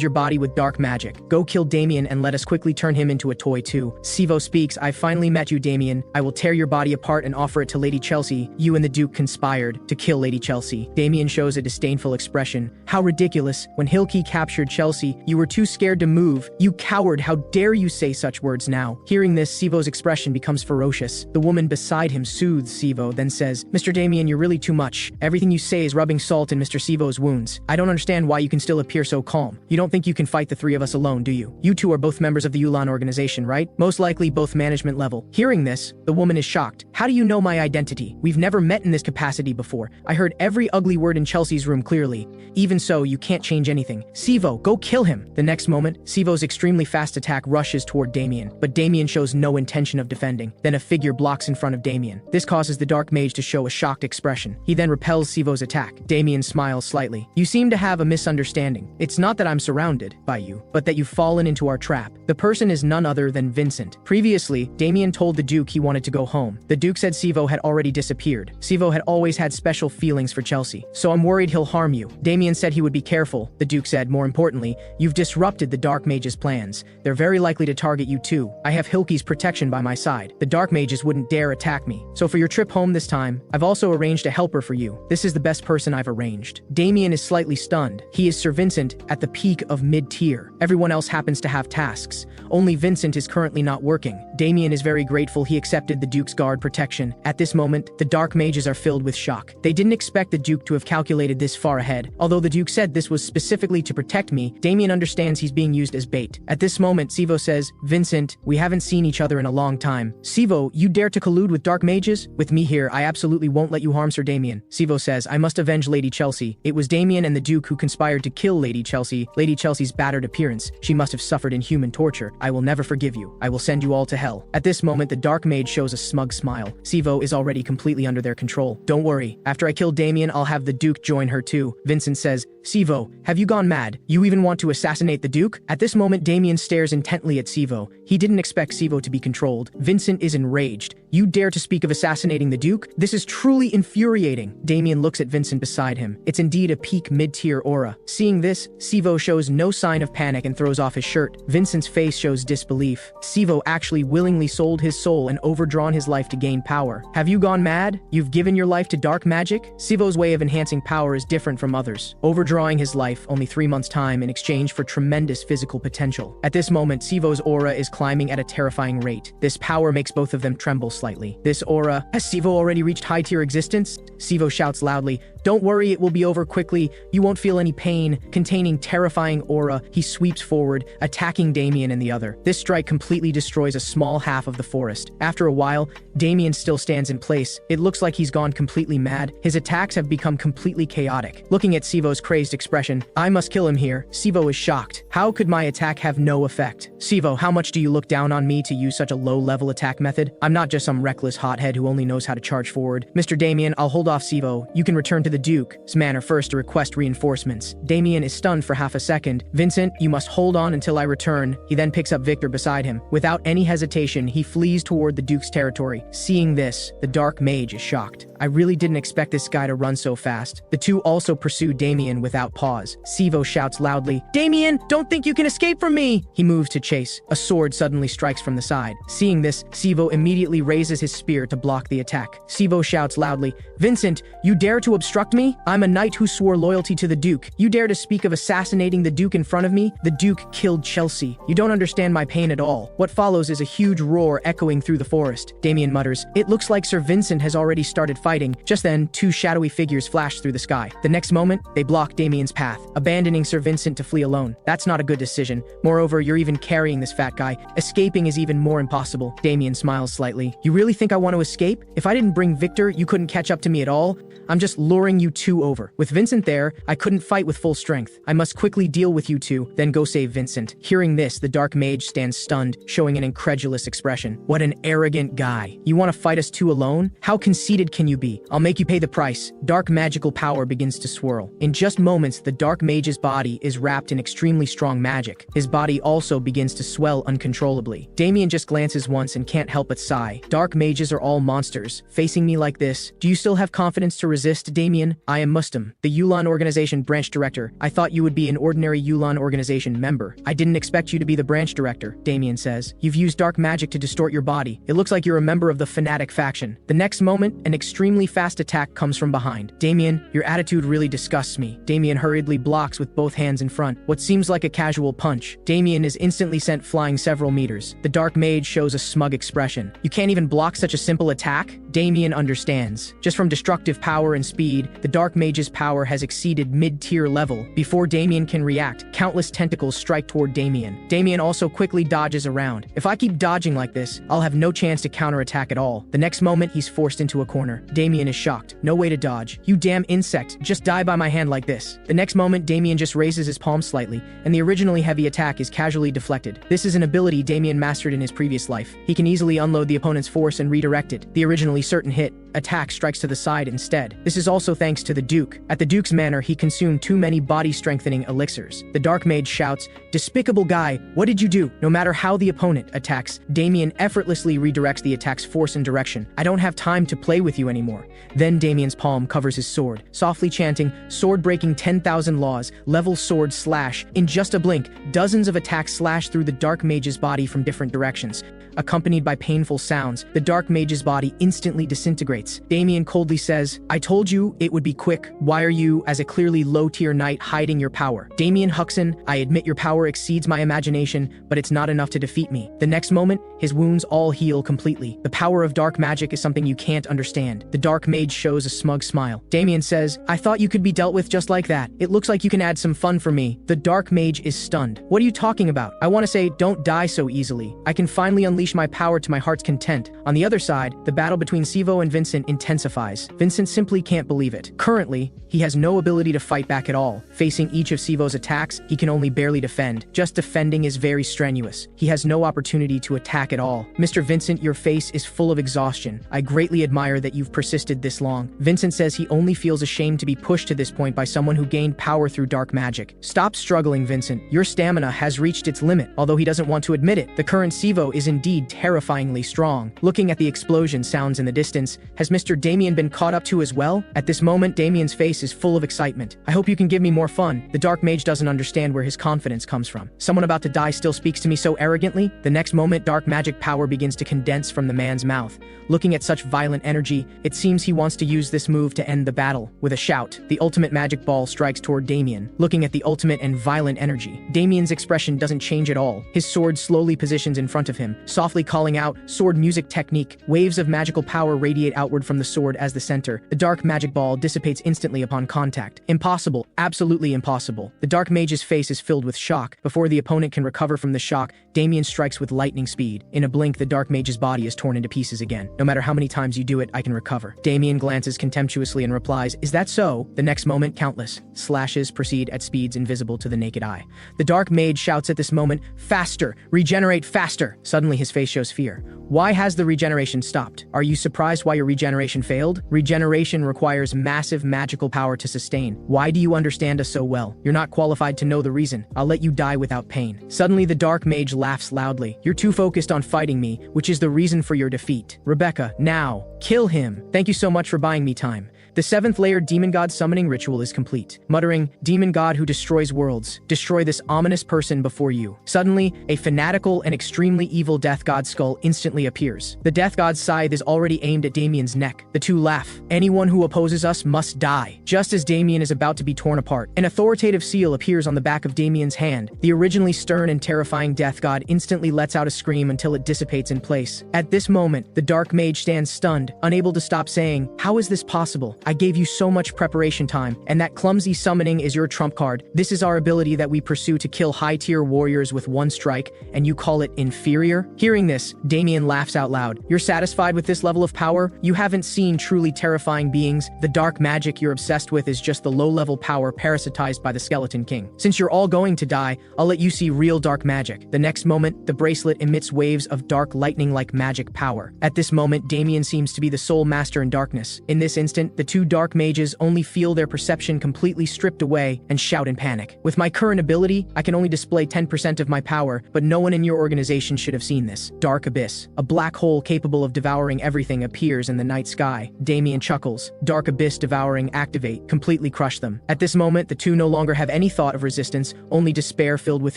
[SPEAKER 1] your body with dark magic. Go kill Damian and let us quickly turn him into a toy too. Sivo speaks, I finally met you, Damian. I will tear your body apart and offer it to Lady Chelsea. You and the Duke conspired to kill Lady Chelsea. Damian shows a disdainful expression. How ridiculous. When Hilke captured Chelsea, you were too scared to move. You coward, how dare you say such words now? Hearing this, Sivo's expression becomes ferocious. The woman beside him soothes Sivo, then says, Mr. Damian, you're really too much. Everything you say is rubbing salt in Mr. Sivo's wounds. I don't understand why you can still appear so calm. You don't think you can fight the three of us alone, do you? You two are both members of the Ulan organization, right? Most likely both management level. Hearing this, the woman is shocked. How do you know my identity? We've never met in this capacity before. I heard every ugly word in Chelsea's room clearly. Even so, you can't change anything. Sivo, go kill him! The next moment, Sivo's extremely fast attack rushes toward Damian, but Damian shows no intention of defending. Then a figure blocks in front of Damian. This causes the dark mage to show a shocked expression. He then repels Sivo's attack. Damian smiles slightly. You seem to have a misunderstanding. It's not that I'm surrounded by you, but that you've fallen into our trap. The person is none other than Vincent. Previously, Damian told the Duke he wanted to go home. The Duke said Sivo had already disappeared. Sivo had always had special feelings for Chelsea, so I'm worried he'll harm you. Damian said he would be careful. The Duke said, more importantly, you've disrupted the Dark Mage's plans. They're very likely to target you too. I have Hilki's protection by my side. The Dark Mages wouldn't dare attack me. So for your trip home this time, I've also arranged a helper for you. This is the best person I've arranged. Damian is slightly stunned. He is Sir Vincent at the peak of mid-tier. Everyone else happens to have tasks. Only Vincent is currently not working. Damian is very grateful he accepted the Duke's guard protection. At this moment, the Dark Mages are filled with shock. They didn't expect the Duke to have calculated this far ahead. Although the Duke said this was specifically to protect me, Damian understands he's being used as bait. At this moment, Sivo says, Vincent, we haven't seen each other in a long time. Sivo, you dare to collude with Dark Mages? With me here, I absolutely won't let you harm Sir Damian. Sivo says, I must avenge Lady Chelsea. It was Damian and the Duke who conspired to kill Lady Chelsea. Lady Chelsea's battered appearance. She must have suffered inhuman torture. I will never forgive you. I will send you all to hell. At this moment, the Dark Mage shows a smug smile. Sivo is already completely under their control. Don't worry. After I kill Damian, I'll have the Duke join her too. Vincent says, Sivo, have you gone mad? You even want to assassinate the Duke? At this moment, Damian stares intently at Sivo. He didn't expect Sivo to be controlled. Vincent is enraged. You dare to speak of assassinating the Duke? This is truly infuriating. Damian looks at Vincent beside him. It's indeed a peak mid-tier aura. Seeing this, Sivo shows no sign of panic and throws off his shirt. Vincent's face shows disbelief. Sivo actually willingly sold his soul and overdrawn his life to gain power. Have you gone mad? You've given your life to dark magic? Sivo's way of enhancing power is different from others, overdrawing his life only 3 months' time in exchange for tremendous physical potential. At this moment, Sivo's aura is climbing at a terrifying rate. This power makes both of them tremble slightly. This aura, has Sivo already reached high-tier existence? Sivo shouts loudly, don't worry, it will be over quickly. You won't feel any pain. Containing terrifying aura, he sweeps forward, attacking Damian and the other. This strike completely destroys a small half of the forest. After a while, Damian still stands in place. It looks like he's gone completely mad. His attacks have become completely chaotic. Looking at Sivo's crazed expression, I must kill him here. Sivo is shocked. How could my attack have no effect? Sivo, how much do you look down on me to use such a low-level attack method? I'm not just some reckless hothead who only knows how to charge forward. Mr. Damian, I'll hold off Sivo. You can return to the Duke's manor first to request reinforcements. Damian is stunned for half a second. Vincent, you must hold on until I return. He then picks up Victor beside him. Without any hesitation, he flees toward the Duke's territory. Seeing this, the Dark Mage is shocked. I really didn't expect this guy to run so fast. The two also pursue Damian without pause. Sivo shouts loudly, Damian, don't think you can escape from me! He moves to chase. A sword suddenly strikes from the side. Seeing this, Sivo immediately raises his spear to block the attack. Sivo shouts loudly, Vincent, you dare to obstruct me? I'm a knight who swore loyalty to the Duke. You dare to speak of assassinating the Duke in front of me? The Duke killed Chelsea. You don't understand my pain at all. What follows is a huge roar echoing through the forest. Damian mutters, it looks like Sir Vincent has already started fighting. Just then, two shadowy figures flash through the sky. The next moment, they block Damian's path, abandoning Sir Vincent to flee alone. That's not a good decision. Moreover, you're even carrying this fat guy. Escaping is even more impossible. Damian smiles slightly. You really think I want to escape? If I didn't bring Victor, you couldn't catch up to me at all? I'm just luring you two over. With Vincent there, I couldn't fight with full strength. I must quickly deal with you two, then go save Vincent. Hearing this, the Dark Mage stands stunned, showing an incredulous expression. What an arrogant guy. You want to fight us two alone? How conceited can you be? I'll make you pay the price. Dark magical power begins to swirl. In just moments, the Dark Mage's body is wrapped in extremely strong magic. His body also begins to swell uncontrollably. Damian just glances once and can't help but sigh. Dark Mages are all monsters. Facing me like this, do you still have confidence to resist, Damian? I am Mustam, the Yulan Organization branch director. I thought you would be an ordinary Yulan Organization member. I didn't expect you to be the branch director, Damian says. You've used dark magic to distort your body. It looks like you're a member of the Fanatic faction. The next moment, an extremely fast attack comes from behind. Damian, your attitude really disgusts me. Damian hurriedly blocks with both hands in front. What seems like a casual punch. Damian is instantly sent flying several meters. The Dark Mage shows a smug expression. You can't even block such a simple attack? Damian understands. Just from destructive power and speed, the Dark Mage's power has exceeded mid-tier level. Before Damian can react, countless tentacles strike toward Damian. Damian also quickly dodges around. If I keep dodging like this, I'll have no chance to counterattack at all. The next moment, he's forced into a corner. Damian is shocked. No way to dodge. You damn insect, just die by my hand like this. The next moment, Damian just raises his palm slightly, and the originally heavy attack is casually deflected. This is an ability Damian mastered in his previous life. He can easily unload the opponent's force force and redirect it. The originally certain hit attack strikes to the side instead. This is also thanks to the Duke. At the Duke's manor, he consumed too many body-strengthening elixirs. The Dark Mage shouts, "Despicable guy, what did you do?" No matter how the opponent attacks, Damian effortlessly redirects the attack's force and direction. "I don't have time to play with you anymore." Then Damian's palm covers his sword, softly chanting, "Sword breaking 10,000 laws, level sword slash." In just a blink, dozens of attacks slash through the Dark Mage's body from different directions. Accompanied by painful sounds, the Dark Mage's body instantly disintegrates. Damian coldly says, "I told you it would be quick. Why are you, as a clearly low-tier knight, hiding your power?" "Damian Huxon, I admit your power exceeds my imagination, but it's not enough to defeat me." The next moment, his wounds all heal completely. The power of dark magic is something you can't understand. The Dark Mage shows a smug smile. Damian says, "I thought you could be dealt with just like that. It looks like you can add some fun for me." The Dark Mage is stunned. "What are you talking about?" "I want to say, don't die so easily. I can finally unleash my power to my heart's content." On the other side, the battle between Sivo and Vincent intensifies. Vincent simply can't believe it. Currently, he has no ability to fight back at all. Facing each of Sivo's attacks, he can only barely defend. Just defending is very strenuous. He has no opportunity to attack at all. "Mr. Vincent, your face is full of exhaustion. I greatly admire that you've persisted this long." Vincent says he only feels ashamed to be pushed to this point by someone who gained power through dark magic. "Stop struggling, Vincent. Your stamina has reached its limit." Although he doesn't want to admit it, the current Sivo is indeed terrifyingly strong. Looking at the explosion sounds in the distance, has Mr. Damian been caught up to as well? At this moment, Damian's face is full of excitement. "I hope you can give me more fun." The Dark Mage doesn't understand where his confidence comes from. "Someone about to die still speaks to me so arrogantly?" The next moment, dark magic power begins to condense from the man's mouth. Looking at such violent energy, it seems he wants to use this move to end the battle. With a shout, the ultimate magic ball strikes toward Damian. Looking at the ultimate and violent energy, Damian's expression doesn't change at all. His sword slowly positions in front of him, softly calling out, "Sword music technique." Waves of magical power radiate outward from the sword as the center. The dark magic ball dissipates instantly upon contact. Impossible. Absolutely impossible. The Dark Mage's face is filled with shock. Before the opponent can recover from the shock, Damian strikes with lightning speed. In a blink, the Dark Mage's body is torn into pieces again. "No matter how many times you do it, I can recover." Damian glances contemptuously and replies, "Is that so?" The next moment, countless slashes proceed at speeds invisible to the naked eye. The Dark Mage shouts at this moment, "Faster! Regenerate faster!" Suddenly his face shows fear. "Why has the regeneration stopped? Are you surprised why your regeneration failed? Regeneration requires massive magical power to sustain. Why do you understand us so well? You're not qualified to know the reason. I'll let you die without pain." Suddenly the Dark Mage laughs loudly. "You're too focused on fighting me, which is the reason for your defeat. Rebecca, now, kill him. Thank you so much for buying me time." The 7th layered demon god summoning ritual is complete. Muttering, "Demon god who destroys worlds, destroy this ominous person before you." Suddenly, a fanatical and extremely evil death god skull instantly appears. The death god's scythe is already aimed at Damian's neck. The two laugh. "Anyone who opposes us must die." Just as Damian is about to be torn apart, an authoritative seal appears on the back of Damian's hand. The originally stern and terrifying death god instantly lets out a scream until it dissipates in place. At this moment, the Dark Mage stands stunned, unable to stop saying, "How is this possible? I gave you so much preparation time, and that clumsy summoning is your trump card. This is our ability that we pursue to kill high-tier warriors with one strike, and you call it inferior?" Hearing this, Damian laughs out loud. "You're satisfied with this level of power? You haven't seen truly terrifying beings. The dark magic you're obsessed with is just the low-level power parasitized by the Skeleton King. Since you're all going to die, I'll let you see real dark magic." The next moment, the bracelet emits waves of dark lightning-like magic power. At this moment, Damian seems to be the sole master in darkness. In this instant, the two Dark Mages only feel their perception completely stripped away and shout in panic. "With my current ability, I can only display 10% of my power, but no one in your organization should have seen this." Dark Abyss. A black hole capable of devouring everything appears in the night sky. Damian chuckles. Dark Abyss devouring activate, completely crush them. At this moment, the two no longer have any thought of resistance, only despair filled with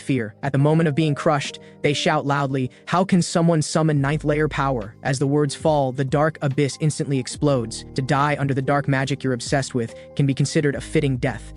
[SPEAKER 1] fear. At the moment of being crushed, they shout loudly, "How can someone summon 9th layer power?" As the words fall, the Dark Abyss instantly explodes. To die under the dark magic you're obsessed with can be considered a fitting death.